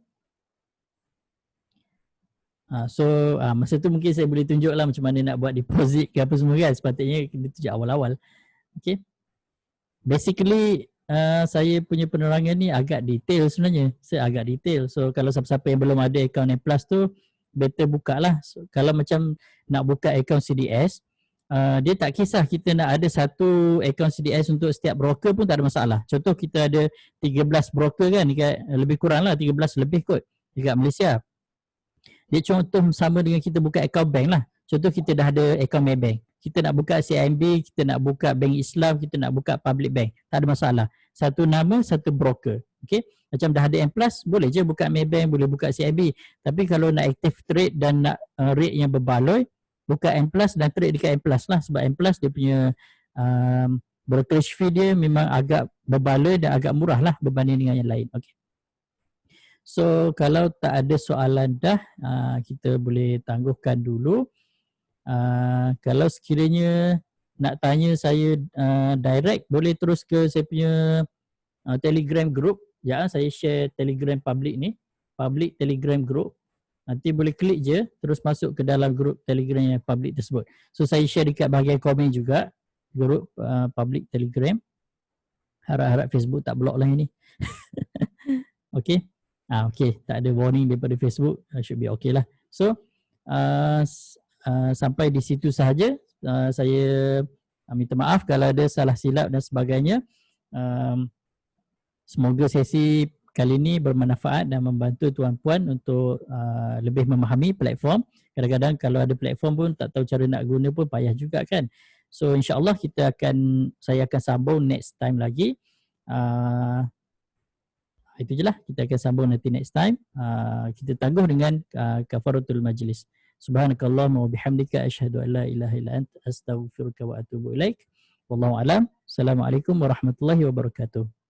So masa tu mungkin saya boleh tunjuk lah macam mana nak buat deposit ke apa semua kan. Sepatutnya kita tunjuk awal-awal. Okay. Basically saya punya penerangan ni agak detail sebenarnya. Saya agak detail. So kalau siapa-siapa yang belum ada akaun M Plus tu, better buka lah. So, kalau macam nak buka akaun CDS, dia tak kisah kita nak ada satu akaun CDS untuk setiap broker pun tak ada masalah. Contoh kita ada 13 broker kan, lebih kurang lah 13 lebih kot dekat Malaysia. Dia contoh sama dengan kita buka akaun bank lah. Contoh kita dah ada akaun Maybank. Kita nak buka CIMB, kita nak buka Bank Islam, kita nak buka Public Bank. Tak ada masalah. Satu nama, satu broker. Okay. Macam dah ada M+, boleh je buka Maybank, boleh buka CIMB. Tapi kalau nak active trade dan nak rate yang berbaloi, buka M+ dan trade dekat M+ lah. Sebab M+ dia punya brokerage fee dia memang agak berbaloi dan agak murah lah berbanding dengan yang lain. Okay. So kalau tak ada soalan dah, kita boleh tangguhkan dulu. Kalau sekiranya nak tanya saya direct, boleh terus ke saya punya Telegram group. Ya, saya share Telegram public ni, public Telegram group. Nanti boleh klik je terus masuk ke dalam group Telegram yang public tersebut. So saya share dekat bahagian komen juga, group public Telegram. Harap-harap Facebook tak block lah ini. Okay. Okay, tak ada warning daripada Facebook, should be okay lah. So sampai di situ sahaja. Saya minta maaf kalau ada salah silap dan sebagainya. Semoga sesi kali ini bermanfaat dan membantu tuan-puan untuk lebih memahami platform. Kadang-kadang kalau ada platform pun tak tahu cara nak guna pun payah juga kan. So insyaAllah saya akan sambung next time lagi. Itu je lah, kita akan sambung nanti next time. Kita tangguh dengan kafaratul majlis. Subhanakallahumma wa bihamdika asyhadu an la ilaha illa anta astaghfiruka wa atubu ilaik. Wallahu alam. Assalamualaikum warahmatullahi wabarakatuh.